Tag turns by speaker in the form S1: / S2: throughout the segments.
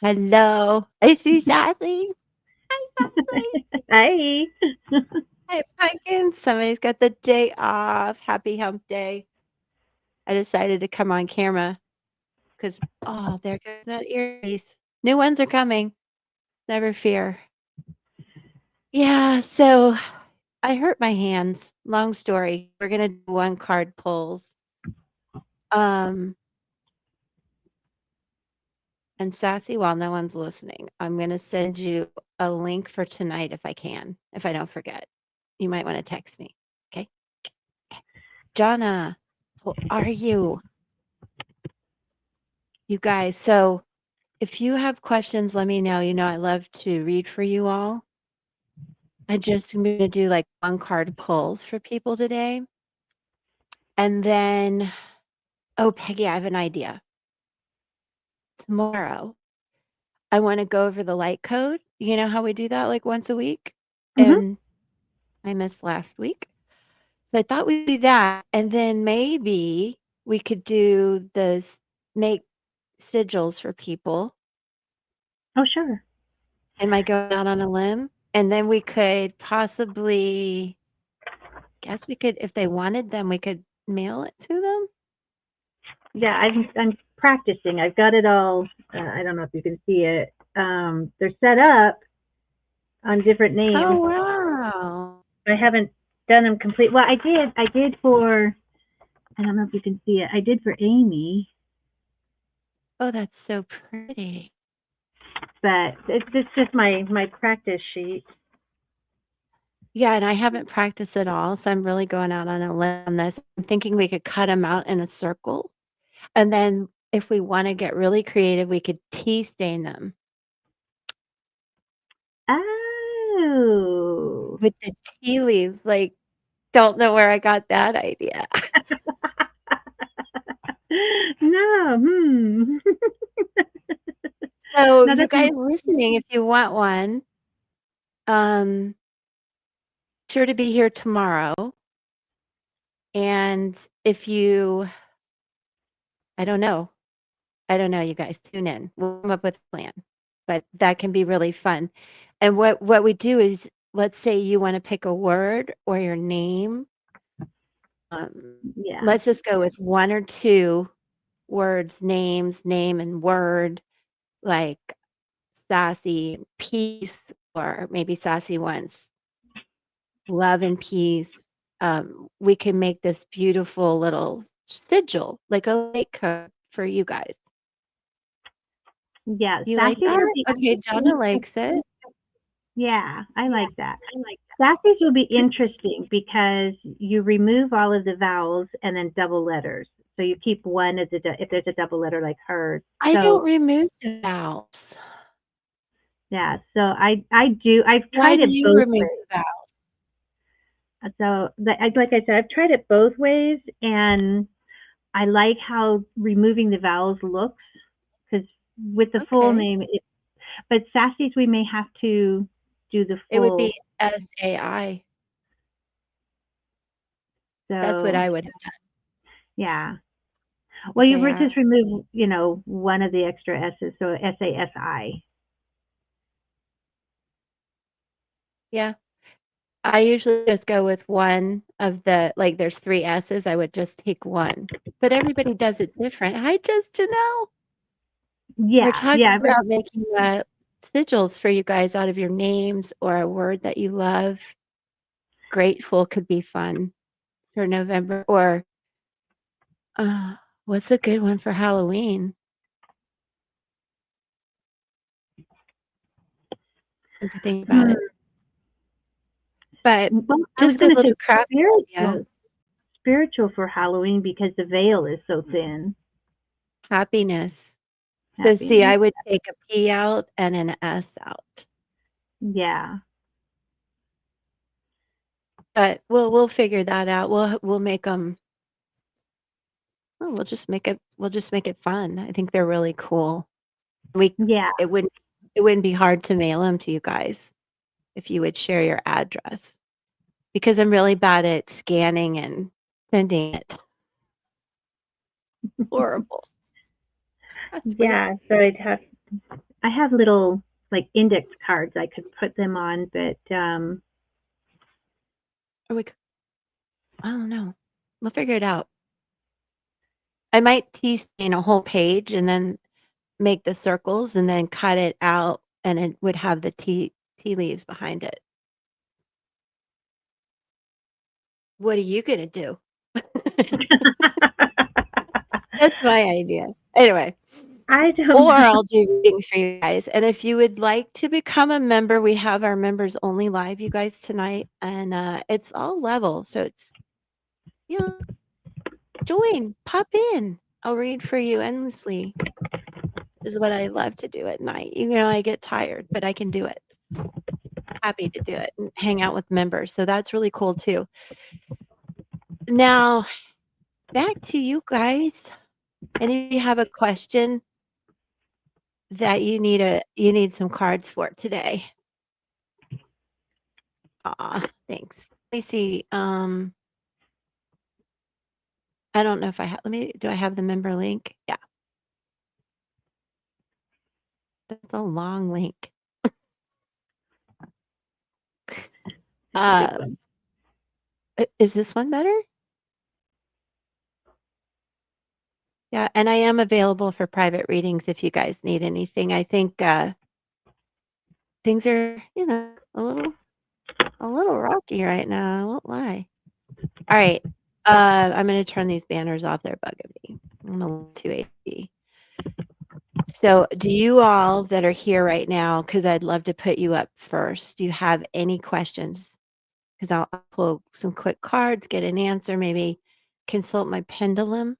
S1: Hello. I see Sassy. Hi, Sassy.
S2: Hi.
S1: Hi, Pumpkin. Somebody's got the day off. Happy hump day. I decided to come on camera because, oh, there goes that earpiece. New ones are coming. Never fear. Yeah, so I hurt my hands. Long story. We're going to do one card pulls. Um, and Sassy, while no one's listening, I'm going to send you a link for tonight if I can, if I don't forget. You might want to text me. Okay. Jonna, how are you? You guys, so if you have questions, let me know. You know, I love to read for you all. I just am going to do like one card pulls for people today. And then, oh, Peggy, I have an idea. Tomorrow, I want to go over the light code. You know how we do that like once a week?
S2: hmm
S1: And I missed last week. So I thought we'd do that. And then maybe we could do this, make sigils for people.
S2: Oh, sure.
S1: Am I going out on a limb? And then we could possibly, guess we could, if they wanted them, we could mail it to them.
S2: Yeah, I'm practicing. I've got it all. I don't know if you can see it. They're set up on different
S1: Oh,
S2: names.
S1: wow.
S2: I haven't done them complete. Well, I did. I did for. I don't know if you can see it. I did for Amy,
S1: Oh, that's so pretty.
S2: but it's just my practice sheet.
S1: Yeah, and I haven't practiced at all, so I'm really going out on a limb on this. I'm thinking we could cut them out in a circle. And then if we want to get really creative, we could tea stain them
S2: Oh.
S1: with the tea leaves. Like, don't know where I got that idea.
S2: No. Hmm.
S1: So
S2: No,
S1: you
S2: that's
S1: guys listening, if you want one, um, sure to be here tomorrow. And if you, I don't know, you guys tune in. We'll come up with a plan, but that can be really fun. And what we do is, let's say you want to pick a word or your name.
S2: yeah.
S1: Let's just go with one or two words, names, name and word, like sassy, peace, or maybe sassy wants love and peace. We can make this beautiful little sigil, like a light code for you guys.
S2: Yeah,
S1: You like
S2: Sassy's will
S1: that?
S2: be
S1: Okay, Jonna likes it.
S2: yeah, I
S1: Yeah,
S2: like that.
S1: I like
S2: Sassy's will be
S1: that.
S2: interesting because you remove all of the vowels and then double letters. So you keep one as if there's a double letter like hers.
S1: I don't
S2: So
S1: remove the vowels.
S2: yeah, so I've
S1: Why
S2: tried
S1: do
S2: it
S1: you
S2: both
S1: remove
S2: ways.
S1: the vowels?
S2: Like I said, I've tried it both ways, and I like how removing the vowels looks because with the full
S1: Okay.
S2: name, but Sassy's we may have to do the
S1: It would be
S2: full.
S1: SAI. That's what
S2: So
S1: I would have
S2: yeah.
S1: done,
S2: Well, you would
S1: SAI.
S2: just remove, one of the extra S's, so SASI.
S1: Yeah. I usually just go with one of the, like, there's 3 S's, I would just take one. But everybody does it different. Hi, just to know. We're
S2: Yeah,
S1: talking
S2: yeah, but
S1: about making, sigils for you guys out of your names or a word that you love. Grateful could be fun for November, or, uh, what's a good one for Halloween? I have to think about
S2: hmm,
S1: it. But
S2: well, I was
S1: just a
S2: going to say
S1: little crafty idea.
S2: spiritual for Halloween because the veil is so thin.
S1: Happiness. So see,
S2: Happiness.
S1: I would take a P out and an S out.
S2: Yeah.
S1: But we'll figure that out. We'll make them. We'll just make it fun. I think they're really cool. We
S2: Yeah.
S1: it wouldn't be hard to mail them to you guys if you would share your address, because I'm really bad at scanning and sending it. Horrible. That's weird.
S2: Yeah, so I'd have I have little like index cards I could put them on, but
S1: Or I don't know. We'll figure it out. I might tea stain a whole page and then make the circles and then cut it out and it would have the tea leaves behind it. What are you gonna do? That's my idea. Anyway,
S2: I don't
S1: or
S2: know.
S1: I'll do readings for you guys. And if you would like to become a member, we have our members only live, you guys, tonight, and it's all level. So it's join, pop in. I'll read for you endlessly. This is what I love to do at night. You know, I get tired, but I can do it. Happy to do it and hang out with members. So that's really cool too. Now, back to you guys. And if you have a question that you need some cards for today. Thanks. Let me see. I don't know if I have. Do I have the member link? Yeah, that's a long link.
S2: That's a big one.
S1: Is this one better? Yeah, and I am available for private readings if you guys need anything. I think things are, a little rocky right now. I won't lie. All right. I'm going to turn these banners off. They're bugging me. I'm a little too AD. So, do you all that are here right now, because I'd love to put you up first, do you have any questions? Because I'll pull some quick cards, get an answer, maybe consult my pendulum.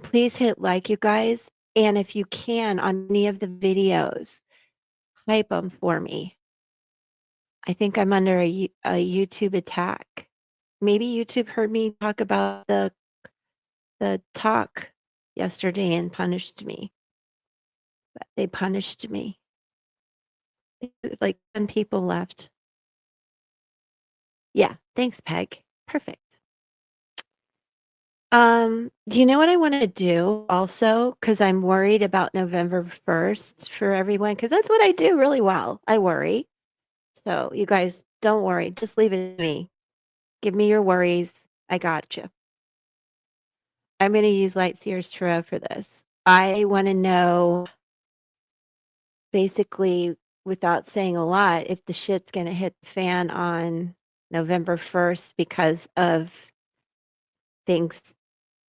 S1: Please hit like, you guys. And if you can, on any of the videos, type them for me. I think I'm under a YouTube attack. Maybe YouTube heard me talk about the talk yesterday and punished me. They punished me. Like 10 people left. Yeah, thanks, Peg. Perfect. You know what I want to do also, because I'm worried about November 1st for everyone, because that's what I do really well. I worry. So you guys don't worry. Just leave it to me. Give me your worries. I got you. I'm going to use Light Seers Tarot for this. I want to know, basically, without saying a lot, if the shit's going to hit the fan on November 1st because of things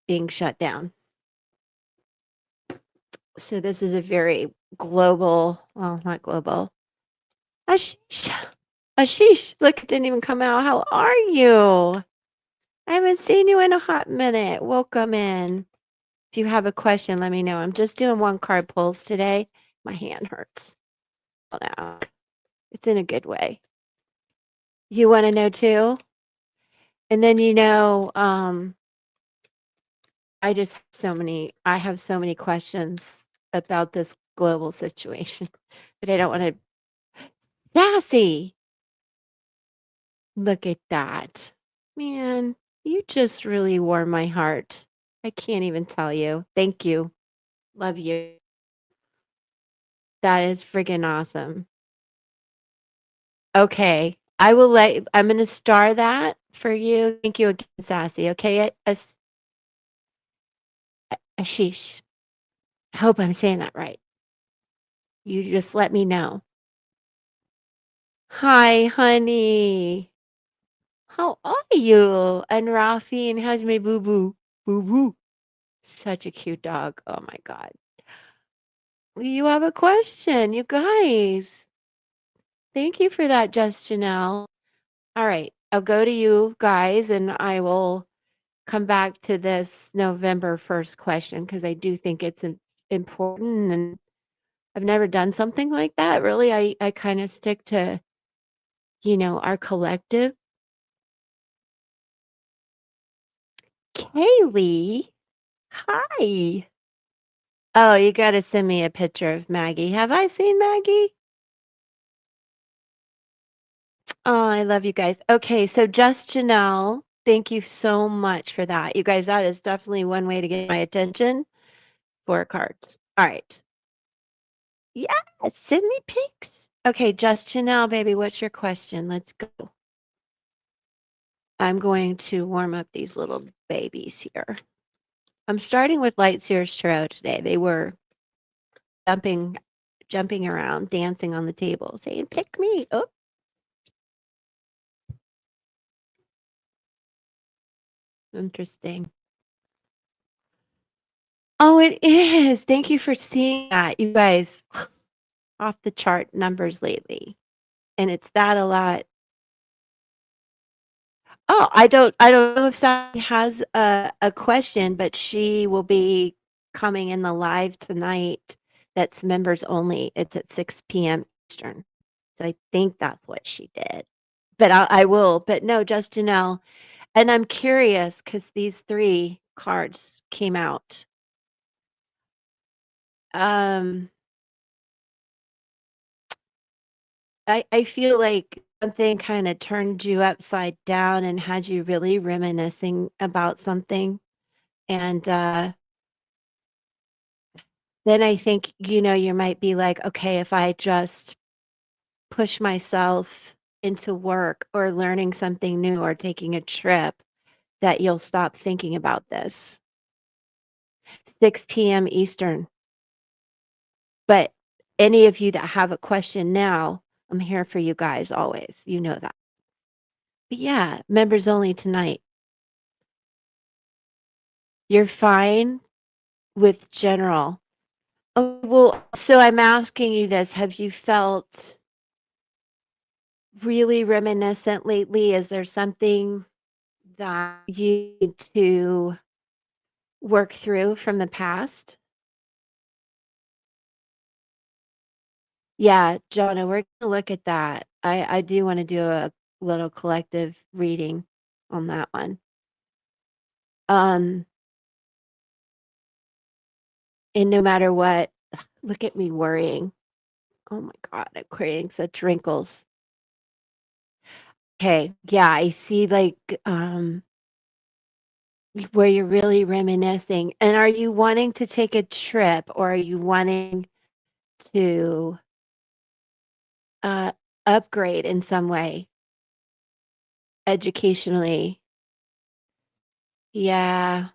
S1: being shut down. So this is a very global, well, not global. Ashish, Ashish, look, it didn't even come out. How are you? I haven't seen you in a hot minute. Welcome in. If you have a question, let me know. I'm just doing one card pulls today. My hand hurts. Oh, no. It's in a good way. You want to know too? And then I have so many questions about this global situation, but I don't want to. Sassy, look at that. Man, you just really warm my heart. I can't even tell you. Thank you. Love you. That is friggin' awesome. Okay. I'm going to star that for you. Thank you again, Sassy. Okay. Ashish. I hope I'm saying that right. You just let me know. Hi, honey. How are you? And Rafi, and how's my boo boo? Boo boo. Such a cute dog. Oh my God. You have a question, you guys. Thank you for that, Just Janelle. All right. I'll go to you guys and I will come back to this November 1st question because I do think it's important and I've never done something like that. Really, I kind of stick to, our collective. Kaylee, hi. Oh, you got to send me a picture of Maggie. Have I seen Maggie? Oh, I love you guys. Okay, so just Janelle, thank you so much for that. You guys, that is definitely one way to get my attention for cards. All right. Yeah, send me pics. Okay, just Janelle, baby, what's your question? Let's go. I'm going to warm up these little babies here. I'm starting with Light Sears Tarot today. They were jumping jumping around, dancing on the table, saying, "Pick me." Oh, interesting. Oh, it is. Thank you for seeing that. You guys, off the chart numbers lately. And it's that a lot. Oh, I don't know if Sally has a question, but she will be coming in the live tonight. That's members only. It's at 6 p.m. Eastern. So I think that's what she did. But I will. But no, just to know. And I'm curious because these three cards came out. Um, I feel like something kind of turned you upside down and had you really reminiscing about something. And then I think, you might be like, okay, if I just push myself into work or learning something new or taking a trip, that you'll stop thinking about this. 6 p.m. Eastern. But any of you that have a question now, I'm here for you guys always. You know that. But yeah, members only tonight. You're fine with general. Oh, well, so I'm asking you this. Have you felt really reminiscent lately? Is there something that you need to work through from the past? Yeah, Jonah, we're gonna look at that. I do want to do a little collective reading on that one. Um, and no matter what, look at me worrying. Oh my God, I'm creating such wrinkles. Okay, yeah, I see like where you're really reminiscing. And are you wanting to take a trip or are you wanting to uh upgrade in some way educationally? Yeah,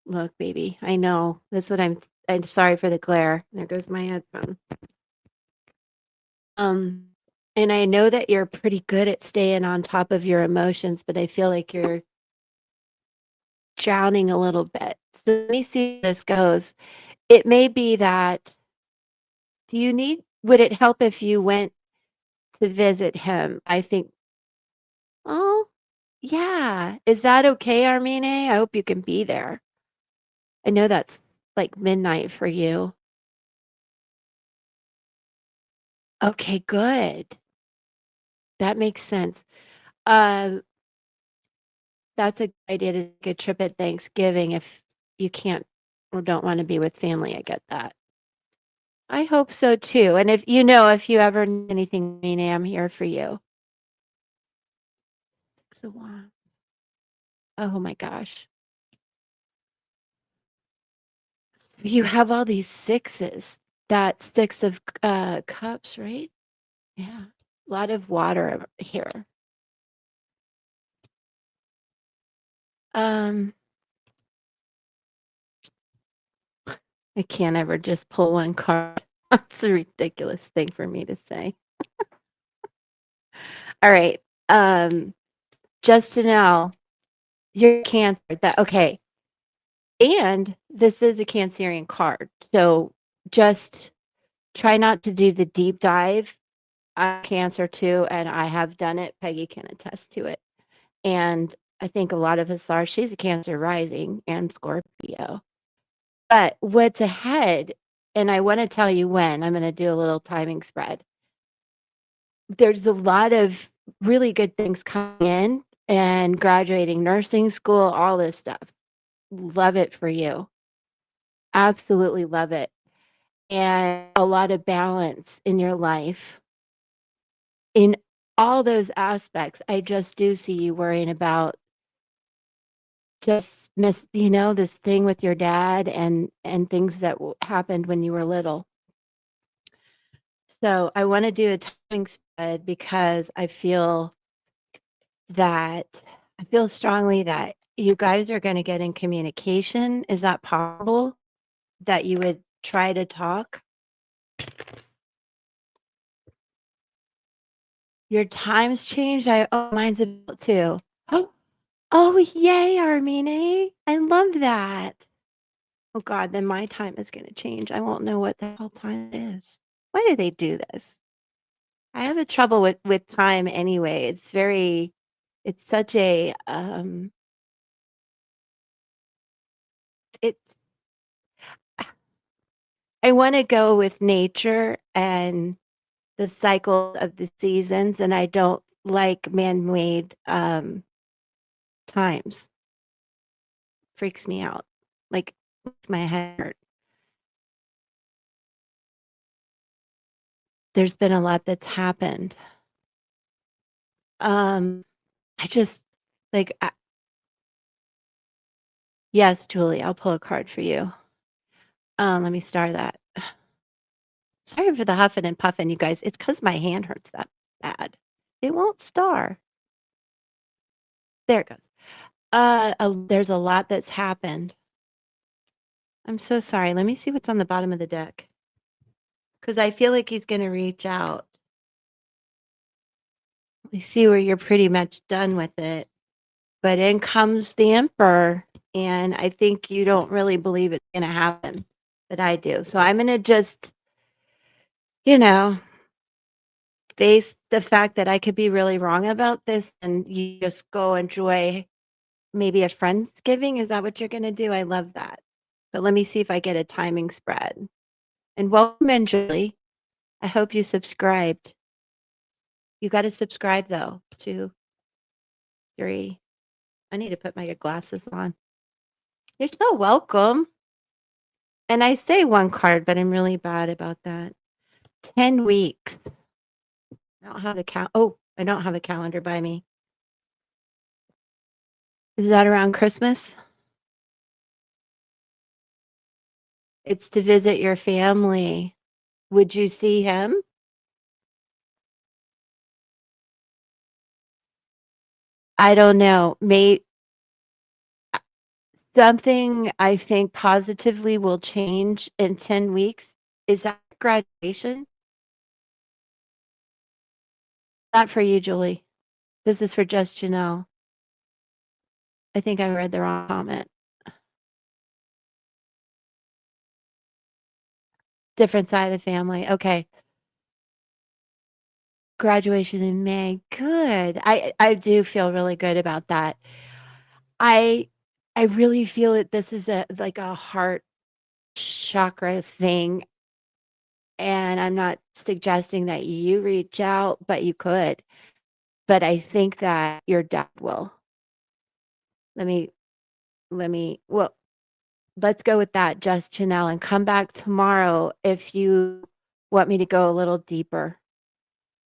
S1: look, baby, I know. That's what I'm sorry for the glare. There goes my headphone. Um, and I know that you're pretty good at staying on top of your emotions, but I feel like you're drowning a little bit. So let me see how this goes. It may be that would it help if you went to visit him? I think, oh, yeah. Is that okay, Armine? I hope you can be there. I know that's like midnight for you. Okay, good. That makes sense. Um, that's a good idea to take a trip at Thanksgiving if you can't or don't want to be with family. I get that. I hope so too. And if you ever need anything, Armine, I'm here for you. So, wow. Oh my gosh. You have all these sixes. That six of cups, right? Yeah. A lot of water here. Um, I can't ever just pull one card. That's a ridiculous thing for me to say. All right. Just to know, you're Cancer. That okay. And this is a Cancerian card. So just try not to do the deep dive. I'm Cancer too, and I have done it. Peggy can attest to it. And I think a lot of us are. She's a Cancer rising and Scorpio. But what's ahead, and I want to tell you when, I'm going to do a little timing spread. There's a lot of really good things coming in and graduating nursing school, all this stuff. Love it for you. Absolutely love it. And a lot of balance in your life. In all those aspects, I just do see you worrying about just this thing with your dad and things that happened when you were little. So I want to do a timing spread because that I feel strongly that you guys are going to get in communication. Is that possible that you would try to talk? Your time's changed. Mine's about to. Oh, yay, Armine. I love that. Oh God, then my time is going to change. I won't know what the hell time it is. Why do they do this? I have a trouble with time anyway. It's such a it's I want to go with nature and the cycle of the seasons, and I don't like man-made times. Freaks me out. Like makes my head hurt. There's been a lot that's happened. I just like yes, Julie, I'll pull a card for you. Let me star that. Sorry for the huffing and puffing, you guys. It's because my hand hurts that bad. It won't star. There it goes. There's a lot that's happened. I'm so sorry. Let me see what's on the bottom of the deck. Because I feel like he's going to reach out. We see where you're pretty much done with it. But in comes the Emperor. And I think you don't really believe it's going to happen. But I do. So I'm going to just, face the fact that I could be really wrong about this. And you just go enjoy maybe a Friendsgiving. Is that what you're going to do? I love that. But let me see if I get a timing spread. And welcome in, Julie. I hope you subscribed. You got to subscribe, though, to 3. I need to put my glasses on. You're so welcome. And I say one card, but I'm really bad about that. 10 weeks. I don't have I don't have a calendar by me. Is that around Christmas? It's to visit your family. Would you see him? I don't know. Something I think positively will change in 10 weeks. Is that graduation? Not for you, Julie. This is for just Janelle. I think I read the wrong comment. Different side of the family. Okay. Graduation in May. Good. I do feel really good about that. I I really feel that this is like a heart chakra thing, and I'm not suggesting that you reach out, but you could. But I think that your dad will. Let me well, let's go with that, just Janelle, and come back tomorrow if you want me to go a little deeper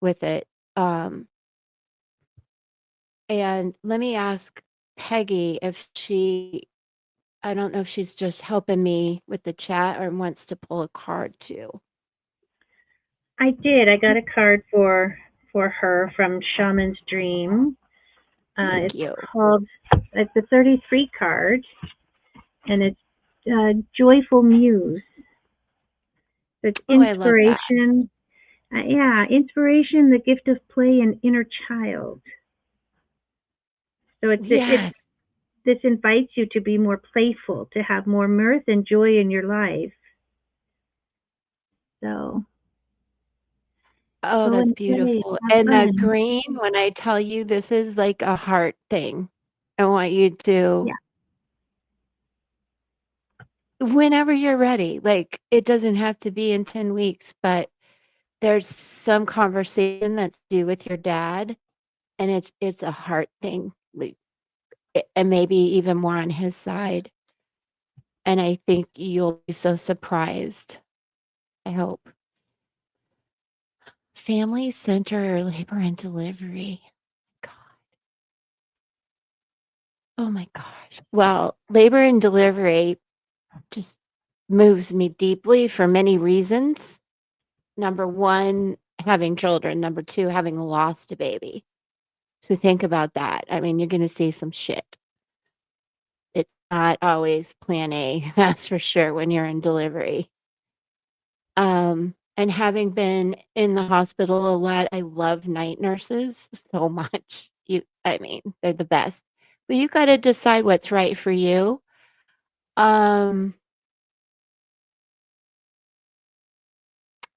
S1: with it. Um, and let me ask Peggy if I don't know if she's just helping me with the chat or wants to pull a card too.
S2: I did. I got a card for her from Shaman's Dream.
S1: Thank
S2: It's
S1: you.
S2: called. It's a 33 card, and it's Joyful Muse. It's
S1: Oh, I love that.
S2: inspiration. Yeah, inspiration, the gift of play, and inner child. So
S1: Yes.
S2: this invites you to be more playful, to have more mirth and joy in your life. So
S1: Oh,
S2: go
S1: that's
S2: and play,
S1: beautiful.
S2: have
S1: And the
S2: fun.
S1: green, when I tell you this is like a heart thing, I want you to,
S2: Yeah,
S1: whenever you're ready, like it doesn't have to be in 10 weeks, but there's some conversation that's due with your dad, and it's a heart thing, like, and maybe even more on his side. And I think you'll be so surprised. I hope. Family center labor and delivery. God. Oh my gosh. Well, labor and delivery just moves me deeply for many reasons. Number 1, having children. Number 2, having lost a baby. So think about that. I mean, you're gonna see some shit. It's not always plan A, that's for sure, when you're in delivery. And having been in the hospital a lot, I love night nurses so much. I mean, they're the best. But you gotta decide what's right for you. Um,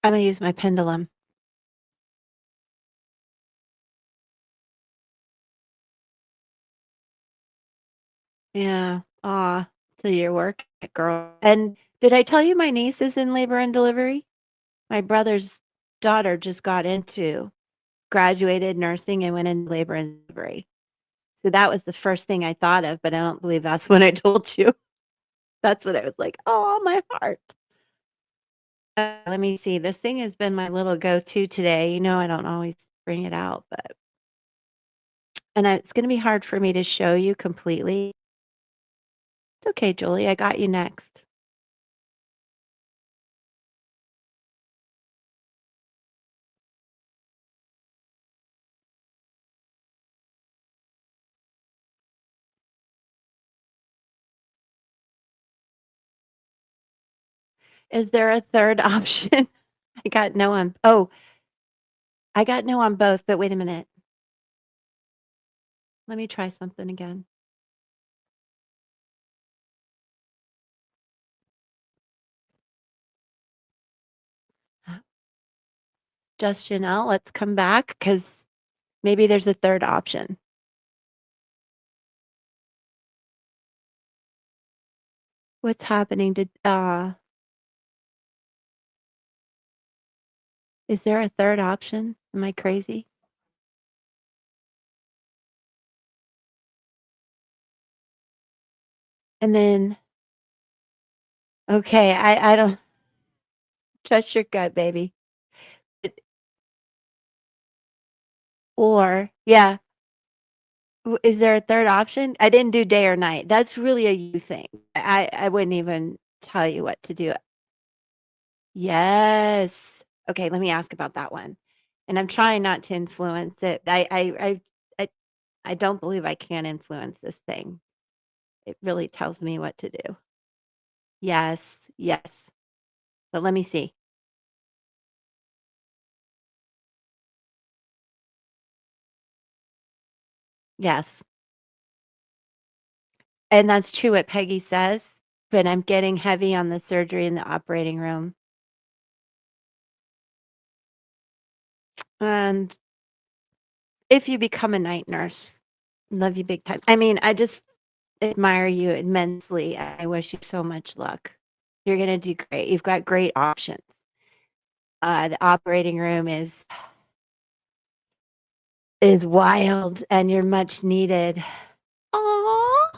S1: I'm gonna use my pendulum. Yeah. Aw, so you're working it, girl. And did I tell you my niece is in labor and delivery? My brother's daughter just got into graduated nursing and went into labor and delivery. So that was the first thing I thought of, but I don't believe that's what I told you. That's what I was like, "Oh, my heart." Let me see. This thing has been my little go-to today. I don't always bring it out, but it's gonna be hard for me to show you completely. It's okay, Julie. I got you next. Is there a third option? I got no on I got no on both, but wait a minute. Let me try something again. Just Janelle, let's come back because maybe there's a third option. What's happening to is there a third option? Am I crazy? And then okay, I don't trust your gut, baby. It- Or yeah, is there a third option? I didn't do day or night. That's really a you thing. I wouldn't even tell you what to do. Yes. Okay, let me ask about that one. And I'm trying not to influence it. I I don't believe I can influence this thing. It really tells me what to do. Yes, yes. But let me see. Yes. And that's true what Peggy says, but I'm getting heavy on the surgery in the operating room. And if you become a night nurse, love you big time. I mean, I just admire you immensely. I wish you so much luck. You're gonna do great. You've got great options. The operating room is wild, and you're much needed. Aw,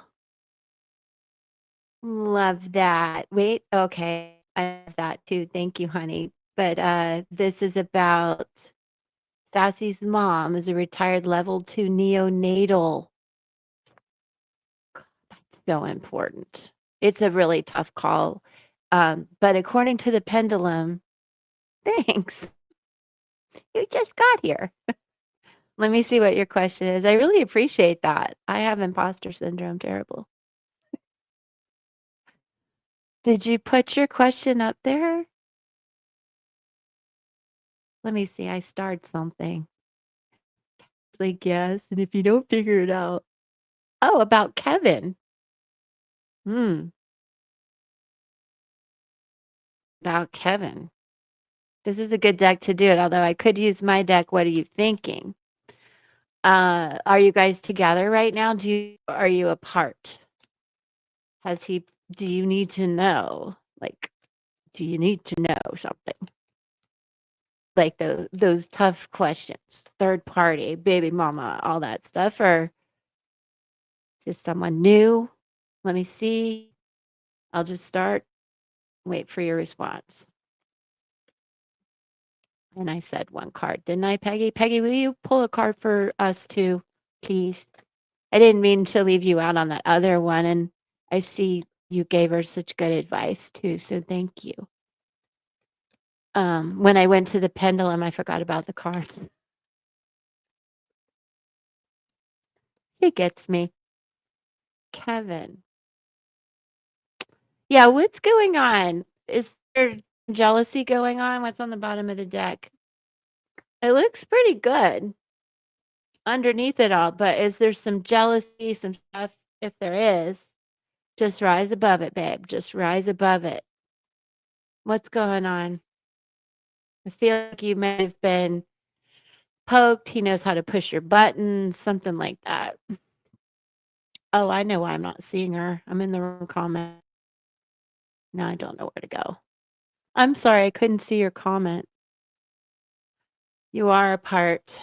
S1: love that. Wait, okay, I love that too. Thank you, honey. But this is about Sassy's mom is a retired level 2 neonatal. That's so important. It's a really tough call. But according to the pendulum, thanks. You just got here. Let me see what your question is. I really appreciate that. I have imposter syndrome, terrible. Did you put your question up there? Let me see. I starred something. It's like, yes. And if you don't figure it out, oh, about Kevin. Hmm. About Kevin. This is a good deck to do it, although I could use my deck. What are you thinking? Are you guys together right now? Are you apart? Do you need to know? Like, do you need to know something? Like those tough questions, third party, baby mama, all that stuff, or is someone new? Let me see. I'll just start. Wait for your response. And I said one card, didn't I, Peggy? Peggy, will you pull a card for us too, please? I didn't mean to leave you out on that other one, and I see you gave her such good advice too, so thank you. When I went to the pendulum, I forgot about the cards. It gets me. Kevin. Yeah, what's going on? Is there jealousy going on? What's on the bottom of the deck? It looks pretty good underneath it all, but is there some jealousy, some stuff? If there is, just rise above it, babe. Just rise above it. What's going on? I feel like you may have been poked. He knows how to push your buttons, something like that. Oh, I know why I'm not seeing her. I'm in the wrong comment. Now I don't know where to go. I'm sorry, I couldn't see your comment. You are a part.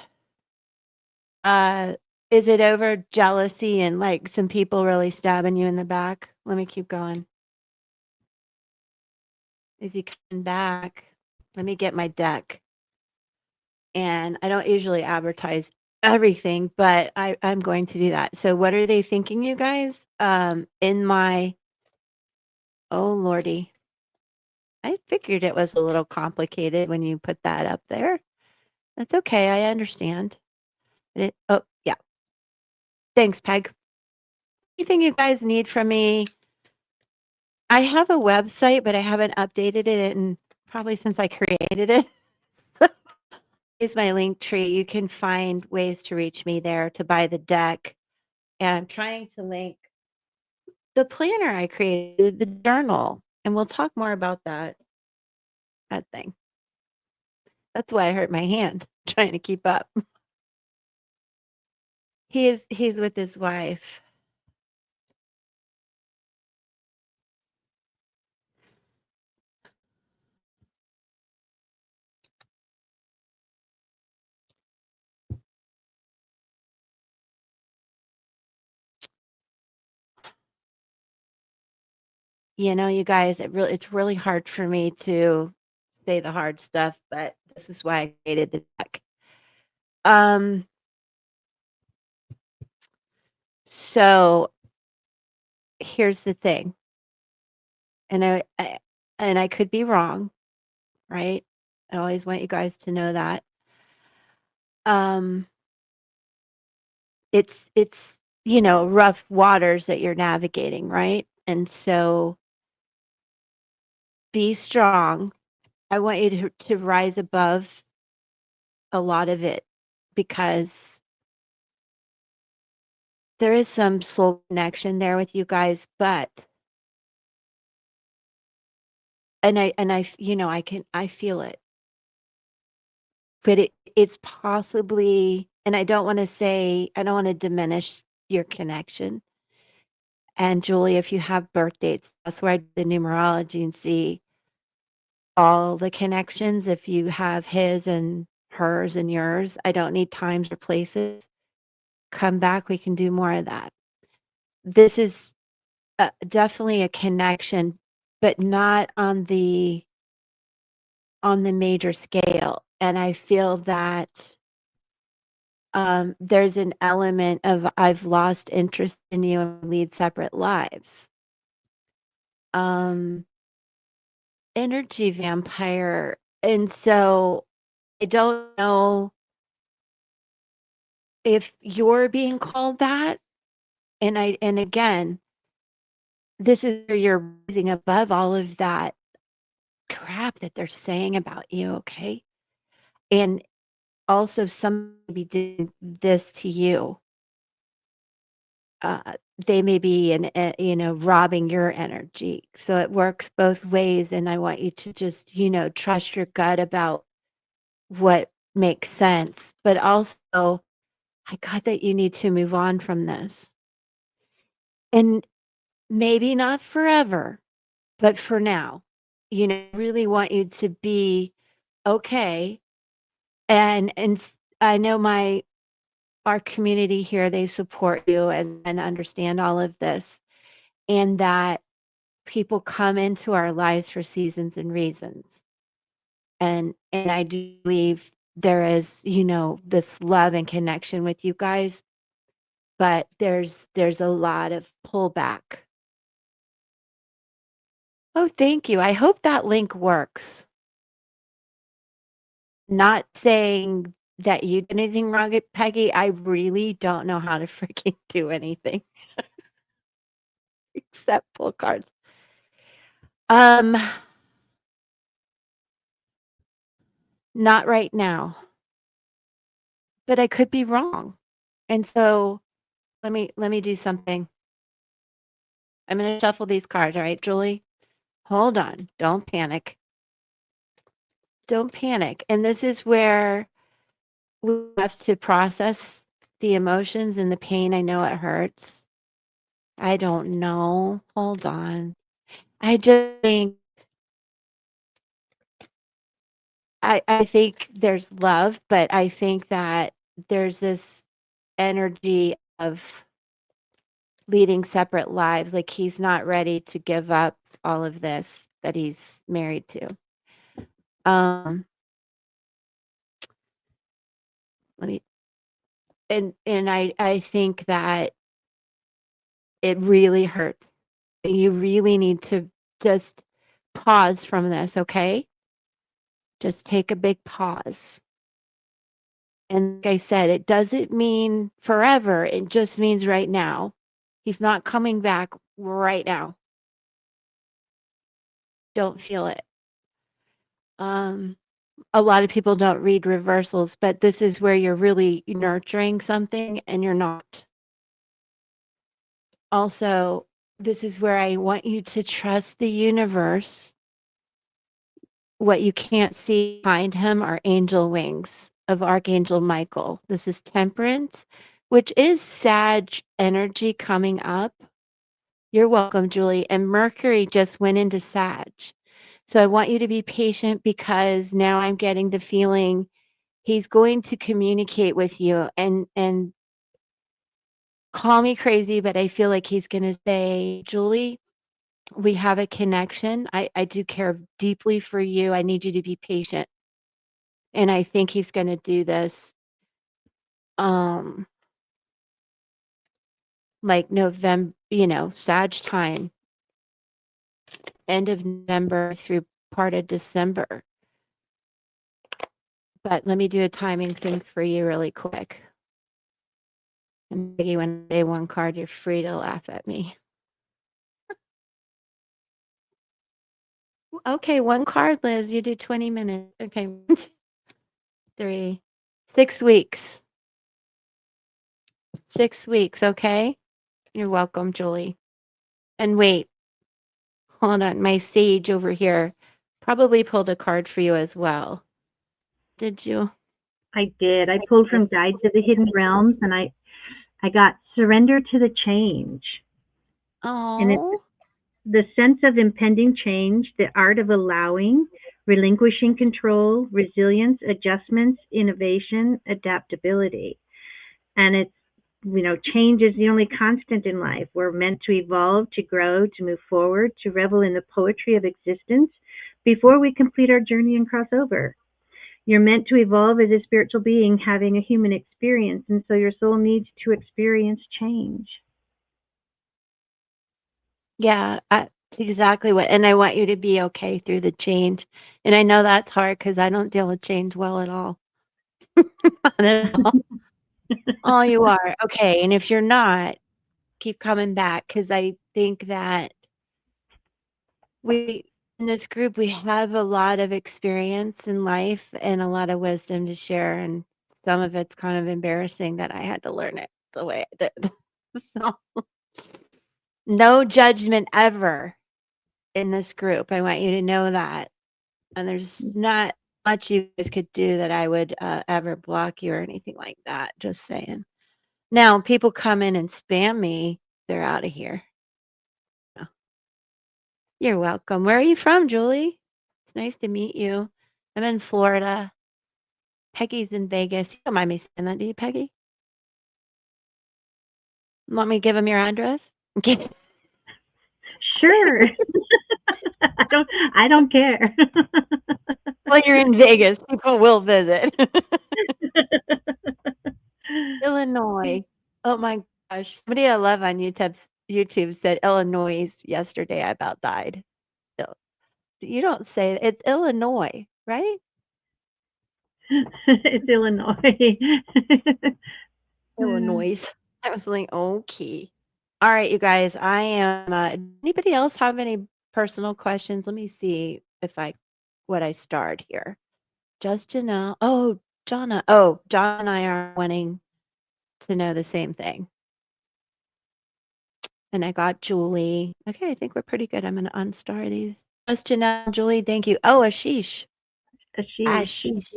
S1: Uh, is it over jealousy and like some people really stabbing you in the back? Let me keep going. Is he coming back? Let me get my deck. And I don't usually advertise everything, but I'm going to do that. So what are they thinking, you guys? In my oh lordy. I figured it was a little complicated when you put that up there. That's okay. I understand. Oh, yeah. Thanks, Peg. Anything you guys need from me? I have a website, but I haven't updated it in probably since I created it. So here's my link tree. You can find ways to reach me there to buy the deck. And I'm trying to link the planner I created, the journal, and we'll talk more about that thing. That's why I hurt my hand trying to keep up. He's with his wife. You know, you guys, it's really hard for me to say the hard stuff, but this is why I created the deck. Um, so here's the thing, and I could be wrong, right? I always want you guys to know that. Um, it's rough waters that you're navigating, right? And so be strong. I want you to rise above a lot of it because there is some soul connection there with you guys, but I feel it, but it's possibly, and I don't want to diminish your connection. And Julie, if you have birth dates, that's where I do the numerology and see all the connections. If you have his and hers and yours, I don't need times or places. Come back, we can do more of that. This is definitely a connection, but not on the major scale. And I feel that there's an element of I've lost interest in you and lead separate lives. Um, energy vampire. And so I don't know if you're being called that. And again, this is where you're rising above all of that crap that they're saying about you, okay? And also somebody did this to you. Uh, they may be robbing your energy. So it works both ways. And I want you to just, trust your gut about what makes sense. But also, I got that you need to move on from this. And maybe not forever, but for now. I really want you to be okay. And I know our community here, they support you and understand all of this, and that people come into our lives for seasons and reasons. And I do believe there is, this love and connection with you guys, but there's a lot of pullback. Oh, thank you. I hope that link works. Not saying that you did anything wrong, Peggy. I really don't know how to freaking do anything except pull cards. Um, not right now, but I could be wrong. And so let me do something. I'm going to shuffle these cards, all right, Julie? Hold on. Don't panic. Don't panic. And this is where we have to process the emotions and the pain. I know it hurts. I don't know. Hold on. I just think I think there's love, but I think that there's this energy of leading separate lives. Like he's not ready to give up all of this that he's married to. Um, let me and I think that it really hurts. You really need to just pause from this, okay? Just take a big pause. And like I said, it doesn't mean forever. It just means right now. He's not coming back right now. Don't feel it. Um, a lot of people don't read reversals, but this is where you're really nurturing something and you're not. Also, this is where I want you to trust the universe. What you can't see behind him are angel wings of Archangel Michael. This is temperance, which is Sag energy coming up. You're welcome, Julie. And Mercury just went into Sag. So I want you to be patient because now I'm getting the feeling he's going to communicate with you and call me crazy, but I feel like he's going to say, Julie, we have a connection. I do care deeply for you. I need you to be patient. And I think he's going to do this um like November, Sag time, end of November through part of December. But let me do a timing thing for you really quick. And Maggie, when I say one card, you're free to laugh at me. Okay, one card, Liz. You do 20 minutes. Okay, 3, 6 weeks. 6 weeks, okay? You're welcome, Julie. And wait, hold on. My sage over here probably pulled a card for you as well. Did you?
S2: I did. I pulled from Guides of the Hidden Realms, and I got Surrender to the Change. And it's
S1: Oh,
S2: the sense of impending change, the art of allowing, relinquishing control, resilience, adjustments, innovation, adaptability. And it's, change is the only constant in life. We're meant to evolve, to grow, to move forward, to revel in the poetry of existence before we complete our journey and cross over. You're meant to evolve as a spiritual being having a human experience, and so your soul needs to experience change.
S1: yeah, that's exactly what. And I want you to be okay through the change. And I know that's hard because I don't deal with change well at all. Not at all. Oh, you are. Okay. And if you're not, keep coming back because I think that we, in this group, we have a lot of experience in life and a lot of wisdom to share. And some of it's kind of embarrassing that I had to learn it the way I did. So, no judgment ever in this group. I want you to know that. And there's not much you guys could do that I would ever block you or anything like that. Just saying. Now, people come in and spam me, they're out of here. Oh, you're welcome. Where are you from, Julie? It's nice to meet you. I'm in Florida. Peggy's in Vegas. You don't mind me saying that, do you, Peggy? Want me to give him your address? Okay.
S2: Sure. I don't care.
S1: Well, you're in Vegas. People will visit. Illinois. Oh my gosh. Somebody I love on YouTube said Illinois yesterday. I about died. So, you don't say it. It's Illinois, right?
S2: It's Illinois. Uh,
S1: Illinois. I was like, okay. All right, you guys. I am. Anybody else have any personal questions? Let me see if I what I starred here. Just to know. Oh, Jonna. Oh, John and I are wanting to know the same thing. And I got Julie. Okay, I think we're pretty good. I'm going to unstar these. Just to know, Julie. Thank you. Oh, Ashish.
S2: Ashish.
S1: Ashish.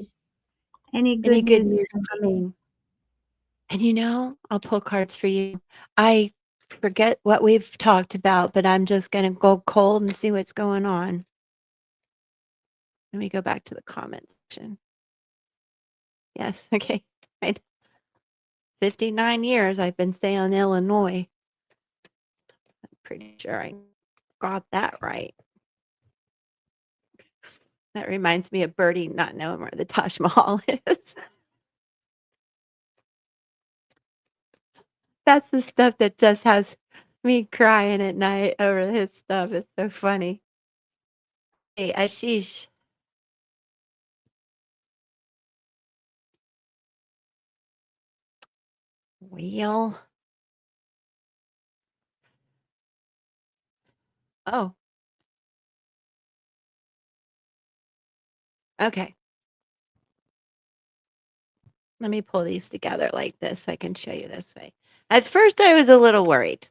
S2: Any good
S1: Any good
S2: news
S1: news
S2: coming?
S1: coming? And I'll pull cards for you. I forget what we've talked about, but I'm just going to go cold and see what's going on. Let me go back to the comment section. Yes, okay. Right. 59 years I've been saying Illinois. I'm pretty sure I got that right. That reminds me of Birdie not knowing where the Taj Mahal is. That's the stuff that just has me crying at night over his stuff. It's so funny. Hey, Ashish. Well, oh, okay. Let me pull these together like this so I can show you this way. At first, I was a little worried.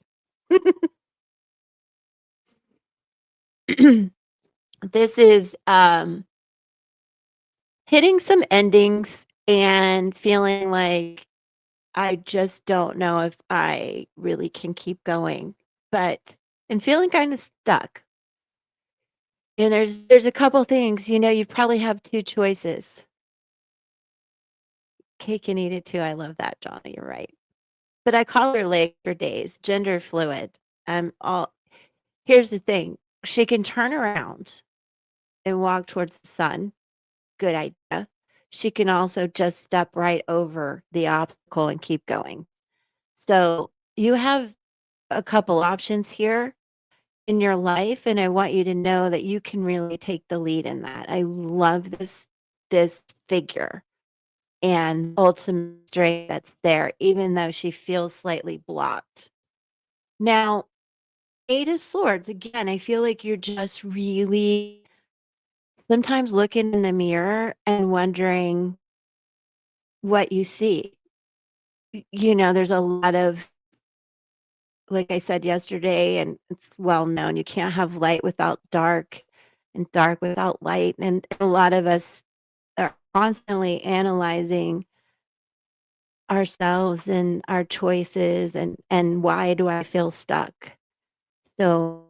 S1: This is hitting some endings and feeling like I just don't know if I really can keep going, but and feeling kind of stuck. And there's a couple things, you probably have two choices. Cake and eat it too. I love that, Johnny. You're right. But I call her legs for days, gender fluid. All Here's the thing. She can turn around and walk towards the sun. Good idea. She can also just step right over the obstacle and keep going. So you have a couple options here in your life, and I want you to know that you can really take the lead in that. I love this figure and ultimate strength that's there, even though she feels slightly blocked. Now, Eight of Swords, again, I feel like you're just really sometimes looking in the mirror and wondering what you see. There's a lot of, like I said yesterday, and it's well known, you can't have light without dark and dark without light. And a lot of us are constantly analyzing ourselves and our choices and why do I feel stuck? So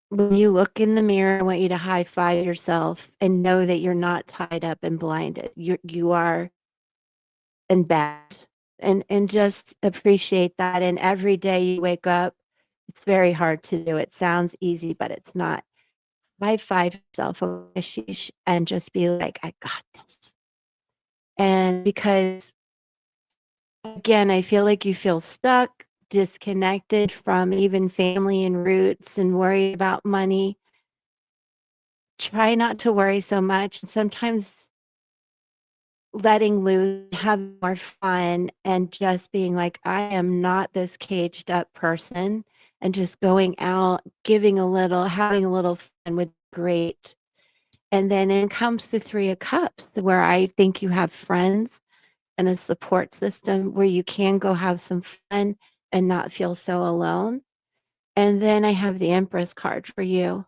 S1: when you look in the mirror, I want you to high five yourself and know that you're not tied up and blinded. You are and bad and just appreciate that. And every day you wake up, it's very hard to do. It sounds easy, but it's not. High five yourself, okay, and just be like, I got this. And because again, I feel like you feel stuck, disconnected from even family and roots and worry about money. Try not to worry so much. Sometimes letting loose, having more fun, and just being like, I am not this caged up person, and just going out, giving a little, having a little fun would be great. And then in comes the Three of Cups, where I think you have friends and a support system where you can go have some fun and not feel so alone. And then I have the Empress card for you.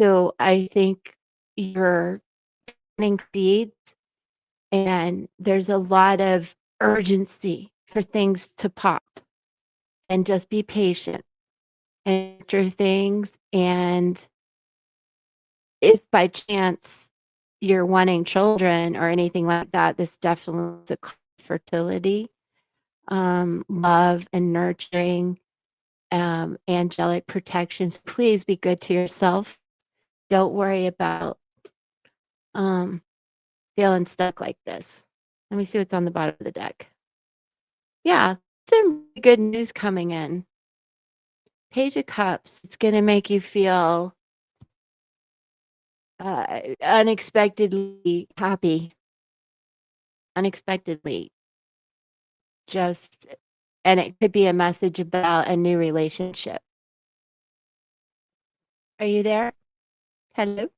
S1: So I think you're planting seeds and there's a lot of urgency for things to pop and just be patient and nurture things. And if by chance you're wanting children or anything like that, this definitely is a card for fertility, love and nurturing, angelic protections. Please be good to yourself. Don't worry about um, feeling stuck like this. Let me see what's on the bottom of the deck. Yeah, some good news coming in. Page of Cups. It's going to make you feel unexpectedly happy. unexpectedly. Just and it could be a message about a new relationship. Are you there? Hello?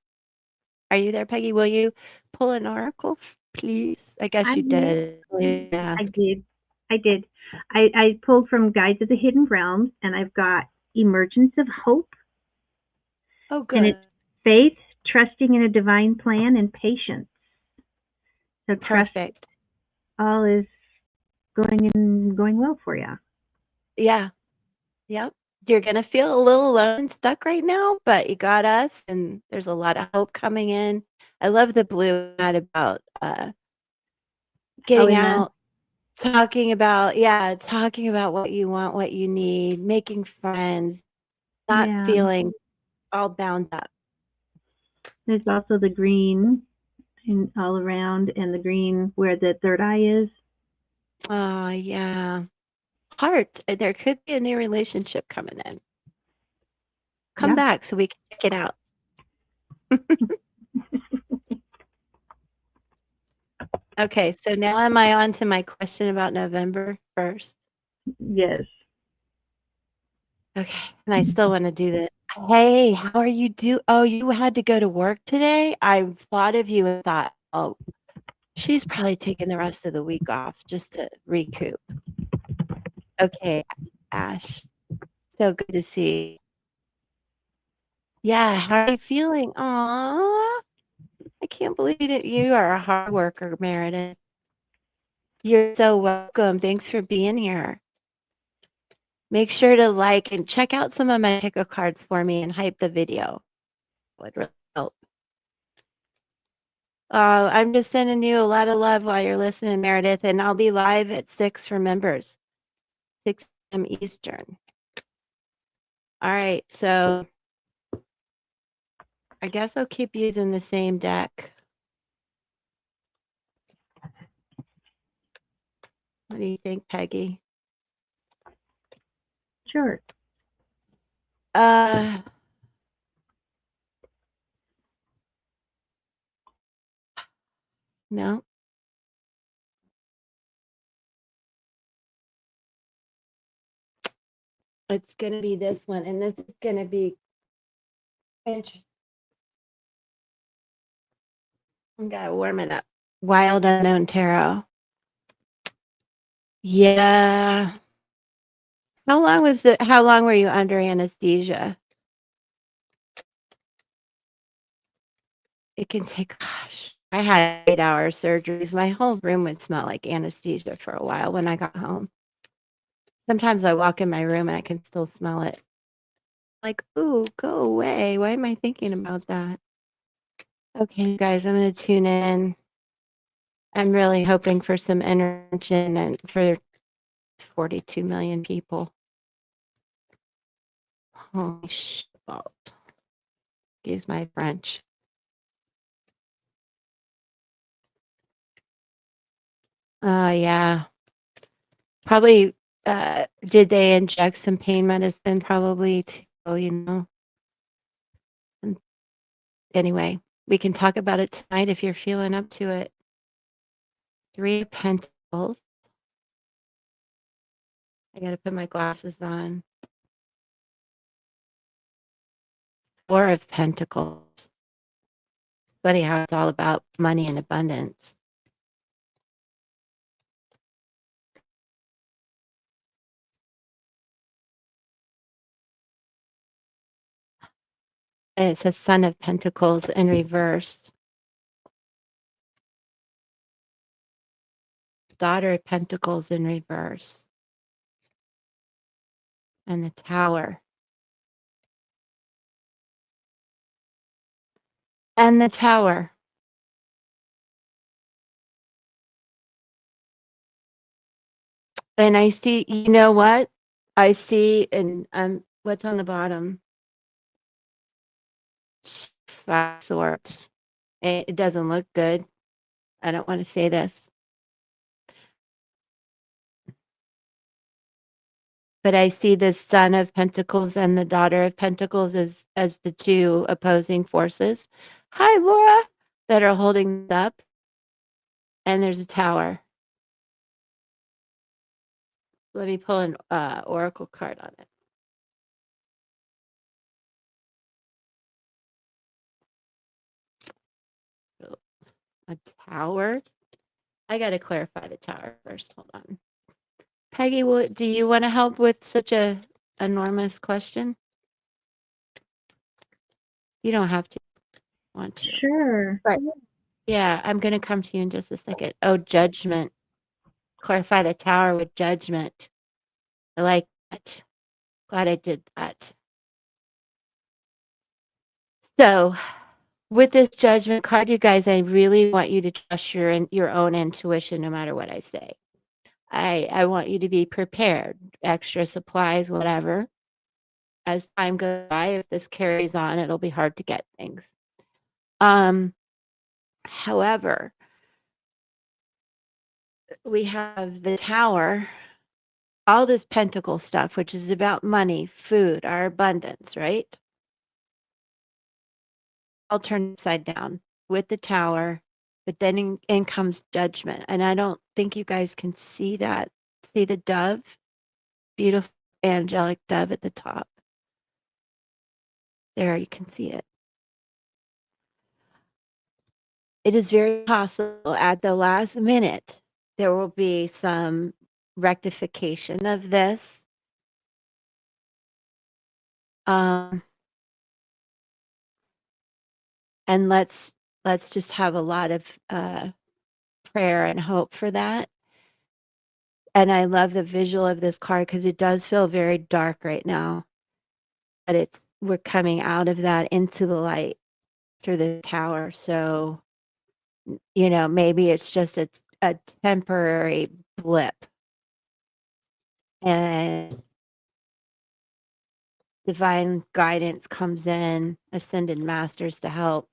S1: Are you there, Peggy? Will you pull an oracle, please? I guess you
S2: I'm here.
S1: did. I didn't
S2: I
S1: ask.
S2: did. I did. I pulled from Guides of the Hidden Realms, and I've got Emergence of Hope,
S1: Oh,
S2: and it's
S1: good.
S2: faith, trusting in a divine plan, and patience. So trust
S1: Perfect.
S2: all is going well for you.
S1: Yeah. Yep. You're gonna feel a little alone and stuck right now, but you got us, and there's a lot of hope coming in. I love the blue ad about
S2: Oh,
S1: getting
S2: amen.
S1: out, talking about what you want, what you need, making friends, not
S2: Yeah.
S1: feeling all bound up.
S2: There's also the green in all around, and the green where the third eye is.
S1: Oh, yeah. Heart. There could be a new relationship coming in. Come
S2: Yeah.
S1: back so we can check it out. Okay, so now am I on to my question about November 1st?
S2: Yes.
S1: Okay, and I still want to do this. Hey, how are you Oh, you had to go to work today? I thought of you and thought, oh, she's probably taking the rest of the week off just to recoup. Okay, Ash, so good to see you. Yeah, how are you feeling? Aw, I can't believe that you are a hard worker, Meredith. You're so welcome. Thanks for being here. Make sure to like and check out some of my pick-a cards for me and hype the video. Would really help. I'm just sending you a lot of love while you're listening, Meredith, and I'll be live at 6 for members, 6 p.m. Eastern. All right, so I guess I'll keep using the same deck. What do you think, Peggy?
S2: Sure.
S1: Uh, no. It's going to be this one, and this is going to be interesting. I got to warm it up. Wild Unknown Tarot. Yeah. How long were you under anesthesia? It can take, gosh, I had 8-hour surgeries. My whole room would smell like anesthesia for a while when I got home. Sometimes I walk in my room and I can still smell it. Like, ooh, go away. Why am I thinking about that? Okay, guys, I'm going to tune in. I'm really hoping for some intervention and for 42 million people. Holy shit. Excuse my French. Yeah. Probably, did they inject some pain medicine? Probably too, you know. And anyway, we can talk about it tonight if you're feeling up to it. 3 of Pentacles. I got to put my glasses on. 4 of Pentacles. Funny how it's all about money and abundance. And it says Son of Pentacles in reverse. Daughter of Pentacles in reverse. And the Tower. And the Tower. And I see, you know what? I see, and what's on the bottom? 5 Swords. It doesn't look good. I don't want to say this. But I see the Son of Pentacles and the Daughter of Pentacles as the 2 opposing forces. Hi, Laura, that are holding up. and there's a tower. Let me pull an oracle card on it. So, a tower. I got to clarify the tower first. Hold on. Peggy, do you want to help with such a enormous question? You don't have to want to.
S2: Sure.
S1: But yeah, I'm going to come to you in just a second. Oh, judgment. Clarify the tower with judgment. I like that. Glad I did that. So, with this judgment card, you guys, I really want you to trust your own intuition no matter what I say. I want you to be prepared, extra supplies, whatever. As time goes by, if this carries on, it'll be hard to get things. However, we have the tower, all this pentacle stuff, which is about money, food, our abundance, right? All turned upside down with the tower, but then in comes judgment. And I don't think you guys can see that. See the dove? Beautiful angelic dove at the top. There, you can see it. It is very possible at the last minute there will be some rectification of this. And let's just have a lot of prayer and hope for that. And I love the visual of this card because it does feel very dark right now. But we're coming out of that into the light through the tower. So, maybe it's just a temporary blip. And divine guidance comes in, ascended masters to help.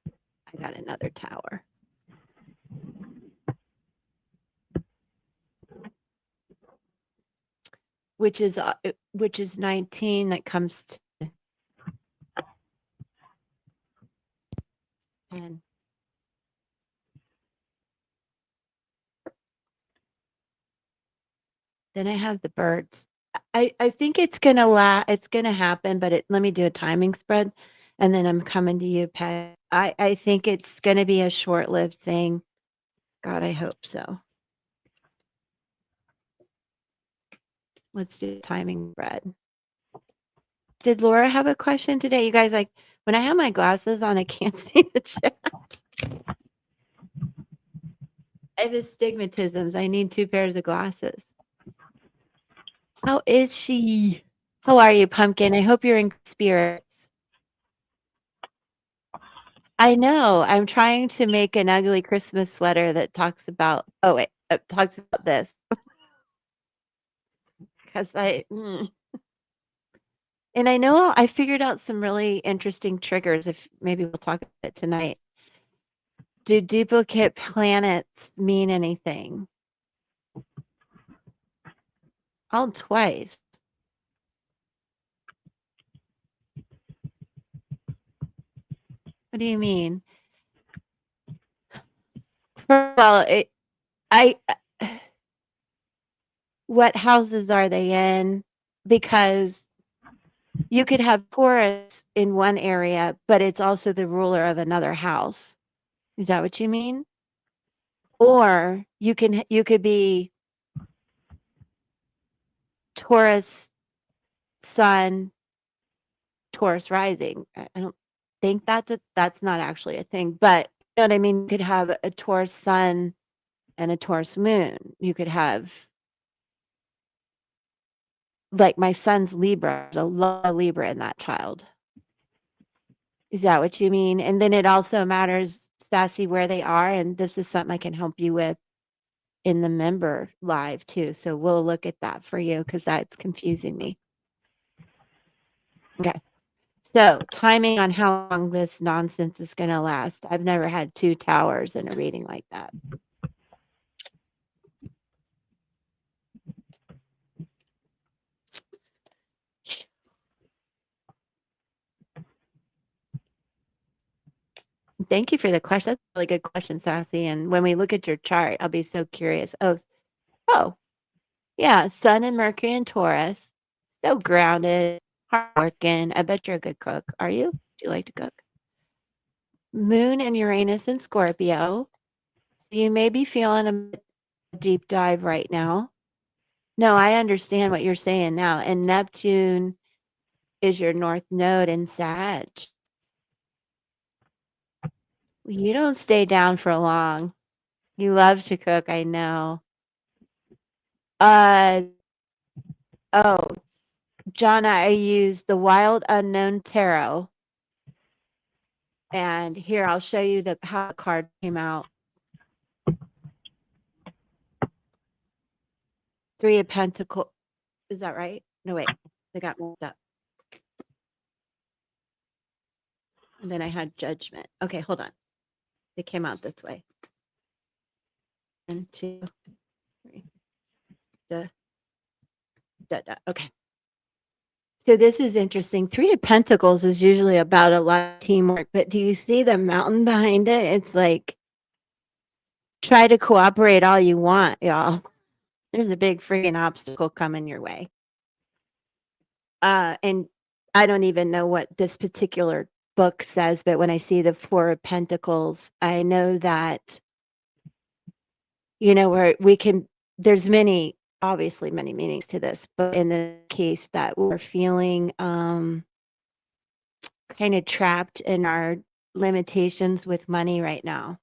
S1: I got another tower. Which is 19 that comes to 10. Then I have the birds. I think it's gonna happen, but let me do a timing spread, and then I'm coming to you, Pat. I think it's gonna be a short-lived thing. God, I hope so. Let's do timing spread. Did Laura have a question today? You guys, like, when I have my glasses on, I can't see the chat. I have astigmatisms. I need 2 pairs of glasses. How is she? How are you, Pumpkin? I hope you're in spirits. I know. I'm trying to make an ugly Christmas sweater that talks about. Oh wait, talks about this. Because and I know I figured out some really interesting triggers. If maybe we'll talk about it tonight. Do duplicate planets mean anything? All twice. What do you mean? Well, I what houses are they in? Because you could have Taurus in one area, but it's also the ruler of another house. Is that what you mean? Or you could be Taurus sun, Taurus rising. I don't think that's not actually a thing, but you know what I mean? You could have a Taurus sun and a Taurus moon. You could have, like, my son's Libra, there's a lot of Libra in that child. Is that what you mean? And then it also matters, Sassy, where they are, and this is something I can help you with in the member live too. So we'll look at that for you because that's confusing me. Okay. So timing on how long this nonsense is going to last. I've never had 2 towers in a reading like that. Thank you for the question. That's a really good question, Sassy. And when we look at your chart, I'll be so curious. Oh, yeah, Sun and Mercury in Taurus. So grounded, hardworking. I bet you're a good cook. Are you? Do you like to cook? Moon and Uranus in Scorpio. So you may be feeling a deep dive right now. No, I understand what you're saying now. And Neptune is your North Node in Sag. You don't stay down for long. You love to cook, I know. Uh oh, Jonna, I use the Wild Unknown Tarot. And here I'll show you how the card came out. Three of Pentacles. Is that right? No, wait. They got messed up. And then I had Judgment. Okay, hold on. They came out this way. 1, 2, 3. Da, da, da. Okay. So this is interesting. Three of Pentacles is usually about a lot of teamwork, but do you see the mountain behind it? It's like, try to cooperate all you want, y'all. There's a big freaking obstacle coming your way. And I don't even know what this particular book says, but when I see the Four of Pentacles, I know that, where we can, there's obviously many meanings to this, but in the case that we're feeling kind of trapped in our limitations with money right now.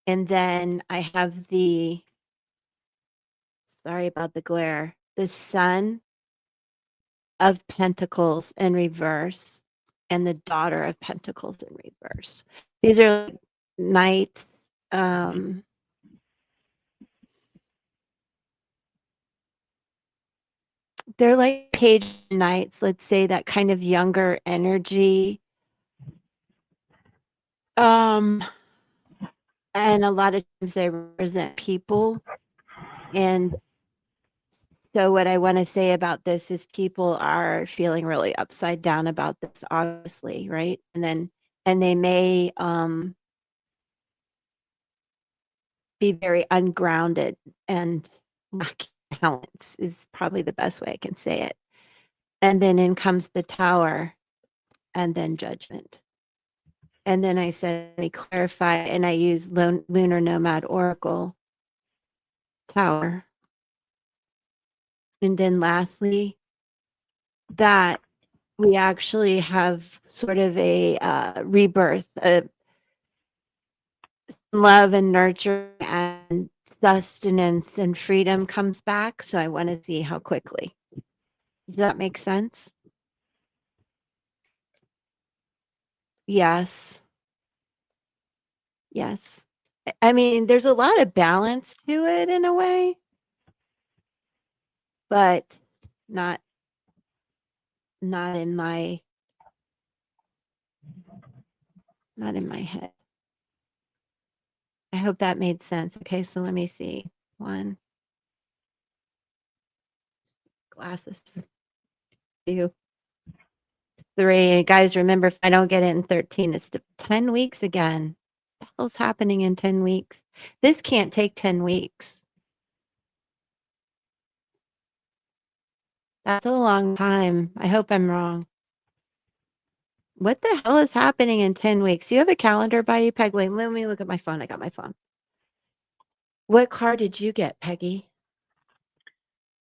S1: And then I have sorry about the glare, the Sun of Pentacles in reverse and the Daughter of Pentacles in reverse. These are knights. They're like page knights, let's say, that kind of younger energy. And a lot of times they represent people. And so what I want to say about this is people are feeling really upside down about this, obviously, right? And they may be very ungrounded and lacking balance is probably the best way I can say it. And then in comes the Tower and then Judgment. And then I said, let me clarify, and I use Lunar Nomad Oracle Tower. And then lastly, that we actually have sort of a rebirth, love and nurture and sustenance and freedom comes back. So I want to see how quickly. Does that make sense? Yes. Yes. I mean, there's a lot of balance to it in a way, but not not in my not in my head. I hope that made sense. Okay, so let me see. 1, glasses. 2, 3. Guys, remember, if I don't get it in 13, it's 10 weeks again. What the hell's happening in 10 weeks? This can't take 10 weeks. That's a long time. I hope I'm wrong. What the hell is happening in 10 weeks? Do you have a calendar by you, Peg? Wait, let me look at my phone. I got my phone. What card did you get, Peggy?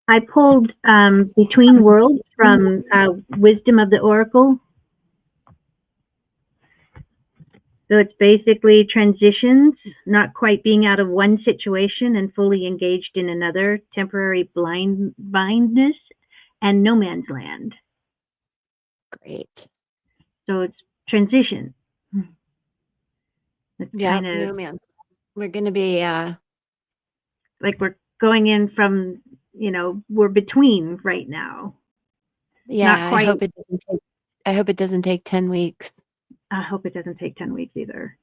S2: I pulled Between Worlds from Wisdom of the Oracle. So it's basically transitions, not quite being out of one situation and fully engaged in another, temporary blindness, and no man's land.
S1: Great.
S2: So it's transition. It's
S1: Yeah,
S2: kind of
S1: no man. We're going to be
S2: like we're going in from, we're between right now.
S1: yeah,
S2: Not quite.
S1: I hope it doesn't take 10 weeks.
S2: I hope it doesn't take 10 weeks either.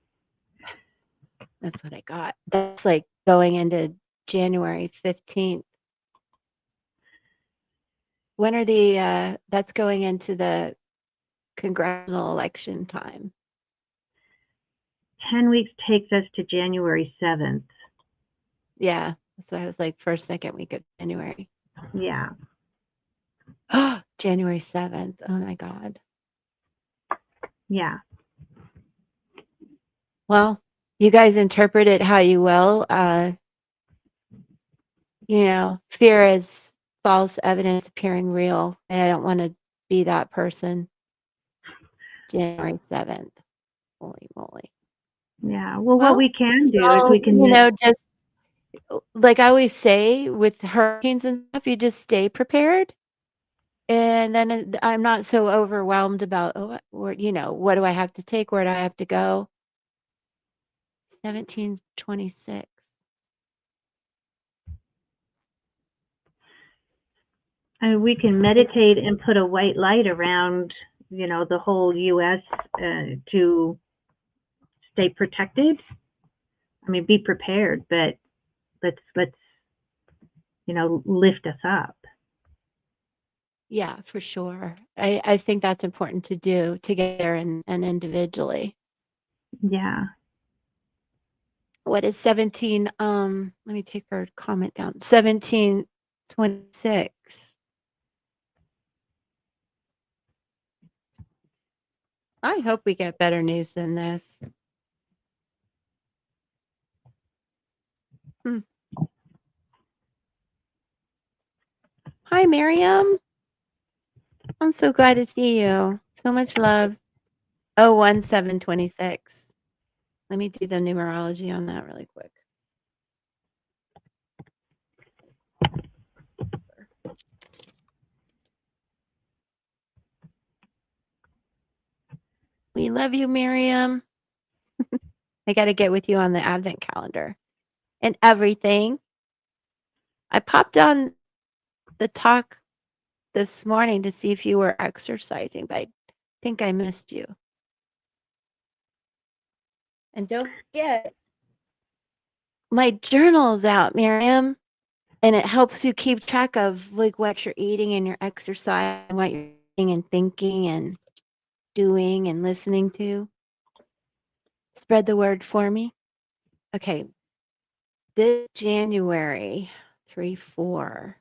S1: That's what I got. That's like going into January 15th. When are that's going into the congressional election time.
S2: 10 weeks takes us to January 7th.
S1: Yeah, that's why I was like first, second week of January.
S2: Yeah.
S1: January 7th. Oh my God.
S2: Yeah.
S1: Well, you guys interpret it how you will. Fear is false evidence appearing real. And I don't want to be that person. January 7th. Holy moly.
S2: Yeah. Well, what
S1: Well,
S2: we can do is
S1: so,
S2: we can,
S1: just like I always say with hurricanes and stuff, you just stay prepared. And then I'm not so overwhelmed about, what do I have to take? Where do I have to go? 1726.
S2: we can meditate and put a white light around, the whole U.S. To stay protected. I mean, be prepared, but let's lift us up.
S1: Yeah, for sure. I think that's important to do together and individually.
S2: Yeah.
S1: What is 17? Let me take her comment down. 1726. I hope we get better news than this. Hmm. Hi, Miriam. I'm so glad to see you. So much love. 01726. Let me do the numerology on that really quick. We love you, Miriam. I got to get with you on the advent calendar and everything. I popped on the talk this morning to see if you were exercising, but I think I missed you. And don't forget, my journal is out, Miriam, and it helps you keep track of like what you're eating and your exercise and what you're eating and thinking and doing and listening to. Spread the word for me. Okay, this January 3, 4.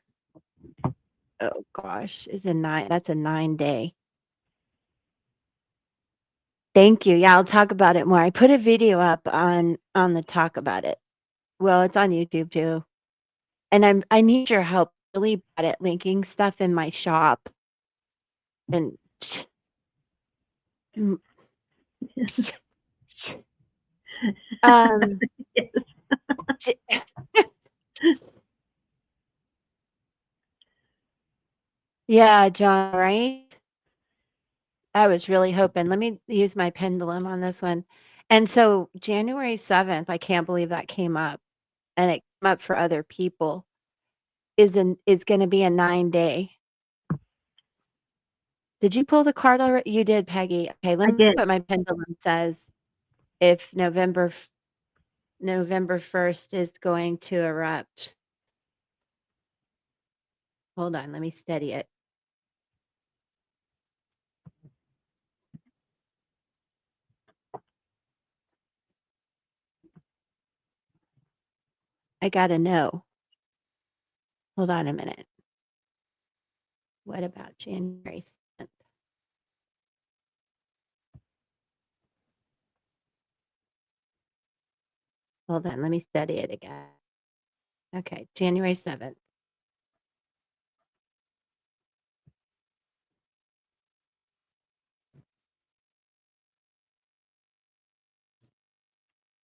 S1: Oh gosh, is a 9. That's a 9-day. Thank you. Yeah, I'll talk about it more. I put a video up on the talk about it. Well, it's on YouTube too. And I need your help really bad at linking stuff in my shop. And mm, um
S2: Yes.
S1: yeah, John, right? I was really hoping. Let me use my pendulum on this one. And so January 7th, I can't believe that came up. And it came up for other people. Is going to be a 9-day. Did you pull the card already? You did, Peggy. Okay, let
S2: I
S1: me see
S2: did.
S1: what my pendulum says. If November 1st is going to erupt. Hold on, let me steady it. I gotta know. Hold on a minute. What about January 7th? Hold on, let me study it again. Okay, January 7th.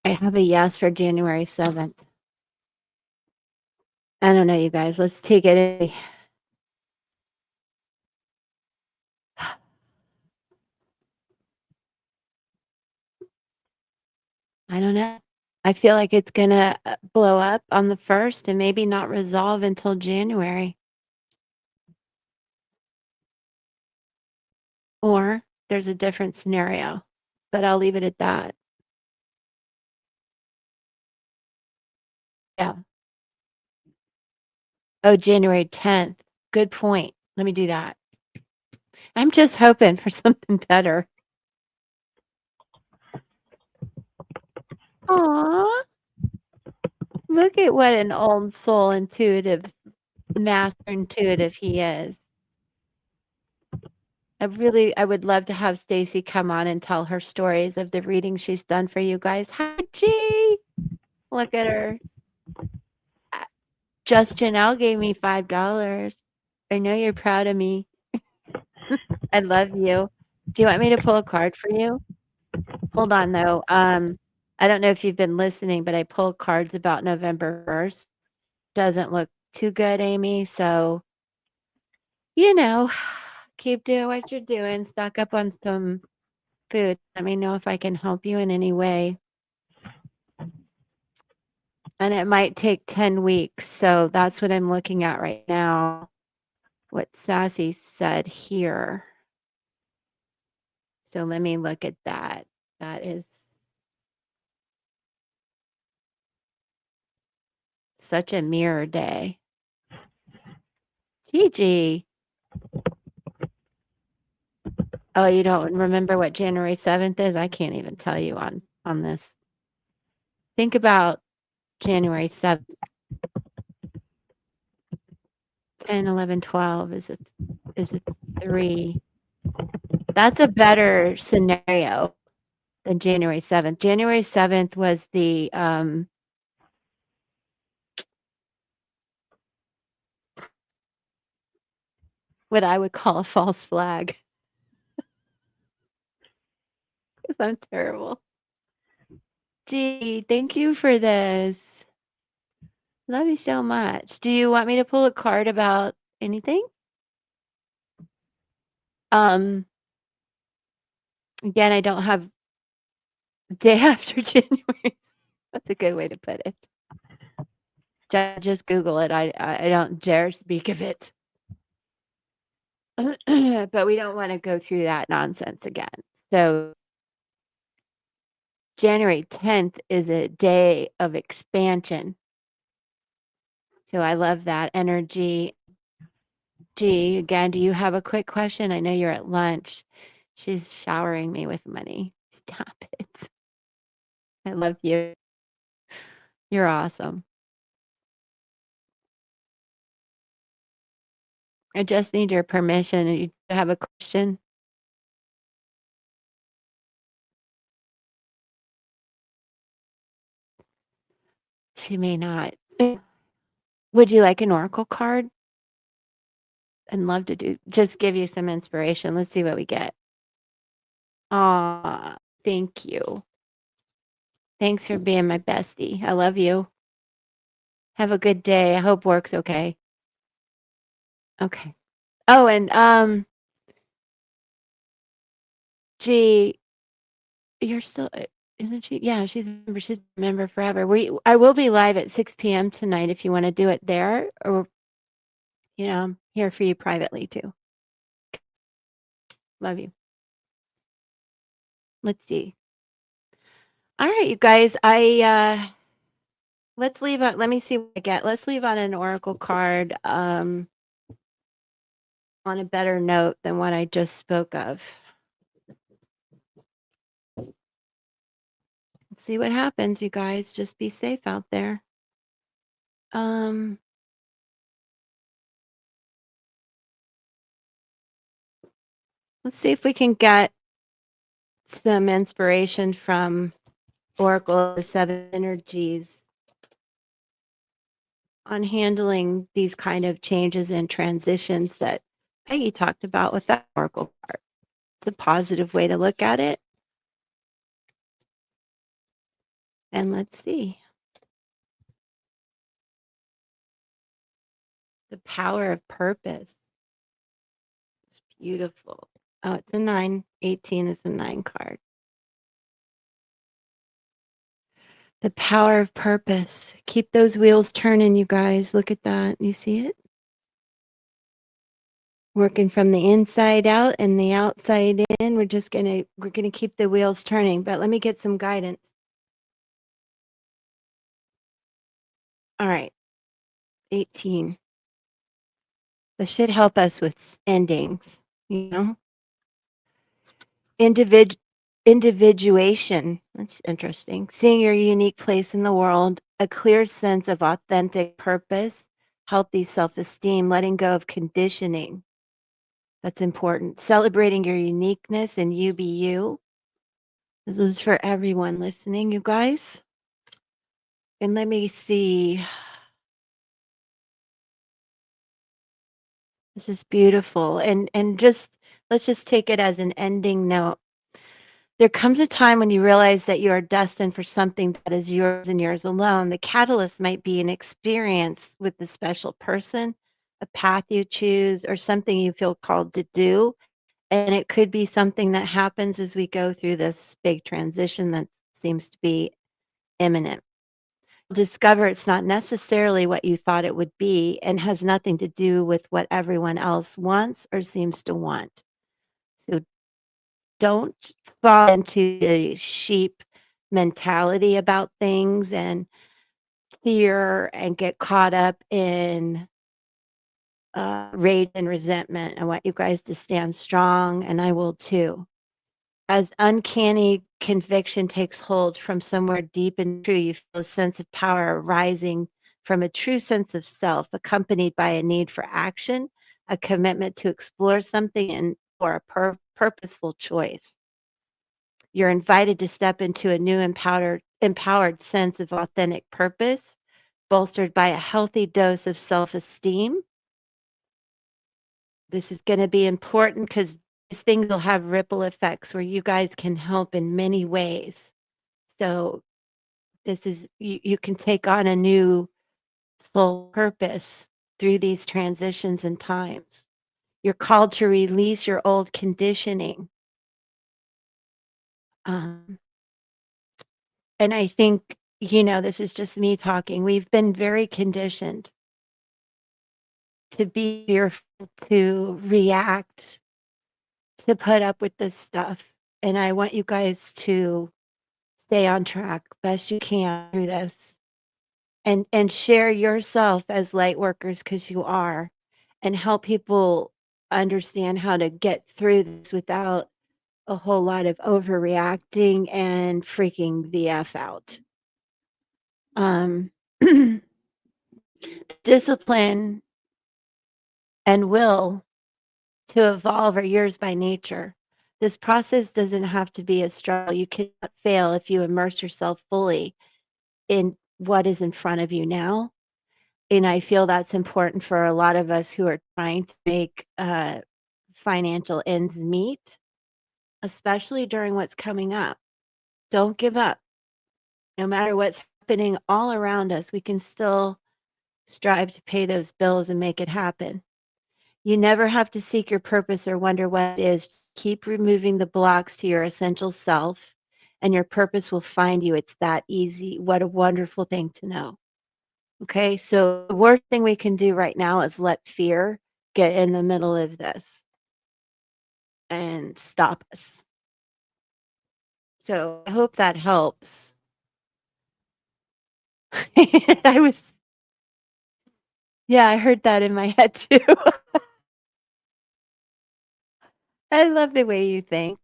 S1: I have a yes for January 7th. I don't know, you guys. Let's take it. I don't know. I feel like it's going to blow up on the 1st and maybe not resolve until January. Or there's a different scenario, but I'll leave it at that. Yeah. Oh, January 10th. Good point. Let me do that. I'm just hoping for something better. Aw, look at what an old soul intuitive, master intuitive he is. I would love to have Stacy come on and tell her stories of the readings she's done for you guys. Hi, G. Look at her. Uh, Just Janelle gave me $5. I know you're proud of me. I love you. Do you want me to pull a card for you? Hold on though. I don't know if you've been listening, but I pulled cards about November 1st. Doesn't look too good, Amy. So, you know, keep doing what you're doing. Stock up on some food. Let me know if I can help you in any way. And it might take 10 weeks. So that's what I'm looking at right now. What Sassy said here. So let me look at that. That is such a mirror day. Gigi. Oh, you don't remember what January 7th is? I can't even tell you on this. Think about January 7th. 10, 11, 12 is a 3. That's a better scenario than January 7th. January 7th was the what I would call a false flag because I'm terrible. Gee, thank you for this. Love you so much. Do you want me to pull a card about anything? Um, Again, I don't have day after January. That's a good way to put it. Just Google it. I don't dare speak of it. But we don't want to go through that nonsense again. So January 10th is a day of expansion. So I love that energy. G, again, do you have a quick question? I know you're at lunch. She's showering me with money. Stop it. I love you. You're awesome. I just need your permission. You have a question? She may not. Would you like an oracle card? I'd love to just give you some inspiration. Let's see what we get. Aw, thank you. Thanks for being my bestie. I love you. Have a good day. I hope work's okay. Okay. Oh, and gee, you're still isn't she? Yeah, she's a member. She's a member forever. I will be live at 6 p.m. tonight if you want to do it there, or I'm here for you privately too. Love you. Let's see. All right, you guys. Let's leave on. Let me see what I get. Let's leave on an oracle card. On a better note than what I just spoke of. Let's see what happens, you guys. Just be safe out there. Let's see if we can get some inspiration from Oracle of the Seven Energies on handling these kind of changes and transitions that Peggy talked about with that Oracle card. It's a positive way to look at it. And let's see. The power of purpose. It's beautiful. Oh, it's a 9. 18 is a 9 card. The power of purpose. Keep those wheels turning, you guys. Look at that. You see it? Working from the inside out and the outside in. We're gonna keep the wheels turning. But let me get some guidance. All right. 18. This should help us with endings, Individual individuation. That's interesting. Seeing your unique place in the world, a clear sense of authentic purpose, healthy self esteem, letting go of conditioning. That's important. Celebrating your uniqueness and you be you. This is for everyone listening, you guys. And let me see. This is beautiful. And just let's just take it as an ending note. There comes a time when you realize that you are destined for something that is yours and yours alone. The catalyst might be an experience with the special person, a path you choose, or something you feel called to do. And it could be something that happens as we go through this big transition that seems to be imminent. Discover it's not necessarily what you thought it would be and has nothing to do with what everyone else wants or seems to want. So don't fall into the sheep mentality about things and fear and get caught up in rage and resentment. I want you guys to stand strong, and I will too. As uncanny conviction takes hold from somewhere deep and true, you feel a sense of power arising from a true sense of self, accompanied by a need for action, a commitment to explore something, and or a purposeful choice. You're invited to step into a new empowered sense of authentic purpose, bolstered by a healthy dose of self-esteem. This is going to be important because these things will have ripple effects where you guys can help in many ways. So this is you can take on a new soul purpose through these transitions and times. You're called to release your old conditioning. Um, and I think, this is just me talking. We've been very conditioned to be fearful, to react, to put up with this stuff. And I want you guys to stay on track best you can through this and share yourself as light workers because you are, and help people understand how to get through this without a whole lot of overreacting and freaking the F out. Um, discipline and will to evolve are yours by nature. This process doesn't have to be a struggle. You cannot fail if you immerse yourself fully in what is in front of you now. And I feel that's important for a lot of us who are trying to make financial ends meet, especially during what's coming up. Don't give up. No matter what's happening all around us, we can still strive to pay those bills and make it happen. You never have to seek your purpose or wonder what it is. Keep removing the blocks to your essential self, and your purpose will find you. It's that easy. What a wonderful thing to know. Okay, so the worst thing we can do right now is let fear get in the middle of this and stop us. So I hope that helps. I was, yeah, I heard that in my head too. I love the way you think.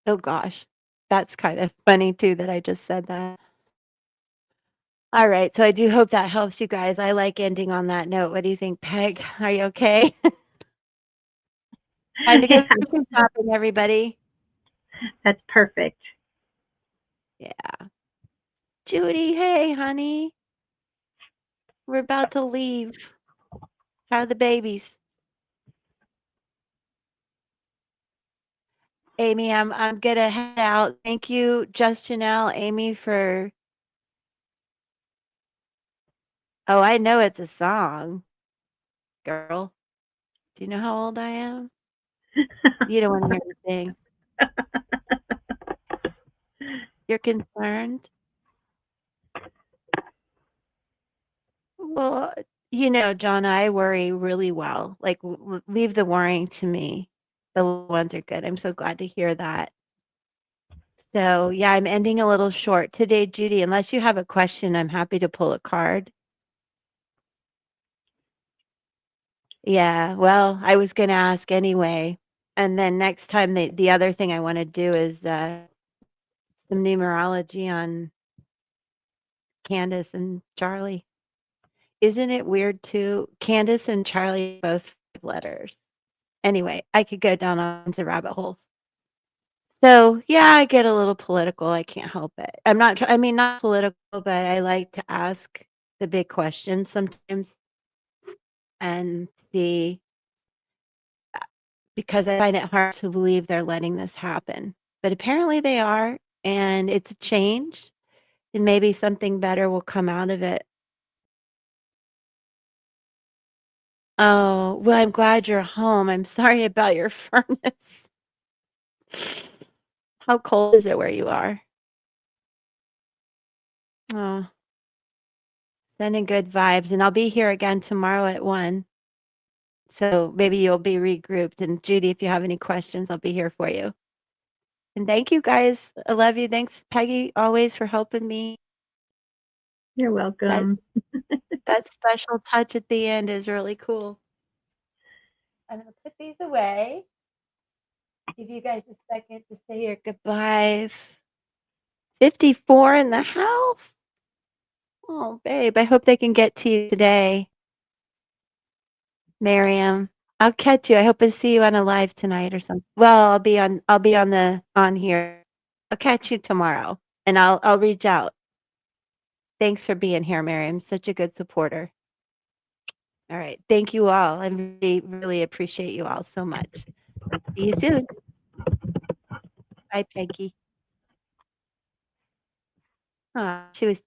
S1: Oh gosh, that's kind of funny too that I just said that. All right, so I do hope that helps you guys. I like ending on that note. What do you think, Peg? Are you okay? Time to go
S2: Yeah,
S1: grocery shopping, everybody.
S2: that's perfect.
S1: Yeah. Judy, hey, honey. We're about to leave. How are the babies? Amy, I'm gonna head out. Thank you, Just Janelle, Amy, for oh, I know it's a song, girl. Do you know how old I am? You don't want to hear me sing. You're concerned? Well, John, I worry really well. Like, leave the worrying to me. The little ones are good. I'm so glad to hear that. So, yeah, I'm ending a little short today, Judy. Unless you have a question, I'm happy to pull a card. Yeah, well, I was going to ask anyway. And then next time, the other thing I want to do is some numerology on Candace and Charlie. Isn't it weird too? Candace and Charlie are both 5 letters. Anyway, I could go down all kinds of rabbit holes. So yeah, I get a little political. I can't help it. I'm not. I mean, not political, but I like to ask the big questions sometimes and see because I find it hard to believe they're letting this happen. But apparently they are, and it's a change, and maybe something better will come out of it. Oh, well, I'm glad you're home. I'm sorry about your furnace. How cold is it where you are? Oh, sending good vibes. And I'll be here again tomorrow at 1. So maybe you'll be regrouped. And Judy, if you have any questions, I'll be here for you. And thank you guys. I love you. Thanks, Peggy, always for helping me.
S2: You're
S1: That
S2: welcome.
S1: that special touch at the end is really cool. I'm gonna put these away. Give you guys a second to say your goodbyes. 54 in the house. Oh, babe, I hope they can get to you today. Miriam, I'll catch you. I hope I see you on a live tonight or something. Well, I'll be on here. I'll catch you tomorrow and I'll reach out. Thanks for being here, Miriam. Such a good supporter. All right. Thank you all. I really, really appreciate you all so much. See you soon. Bye, Peggy. She was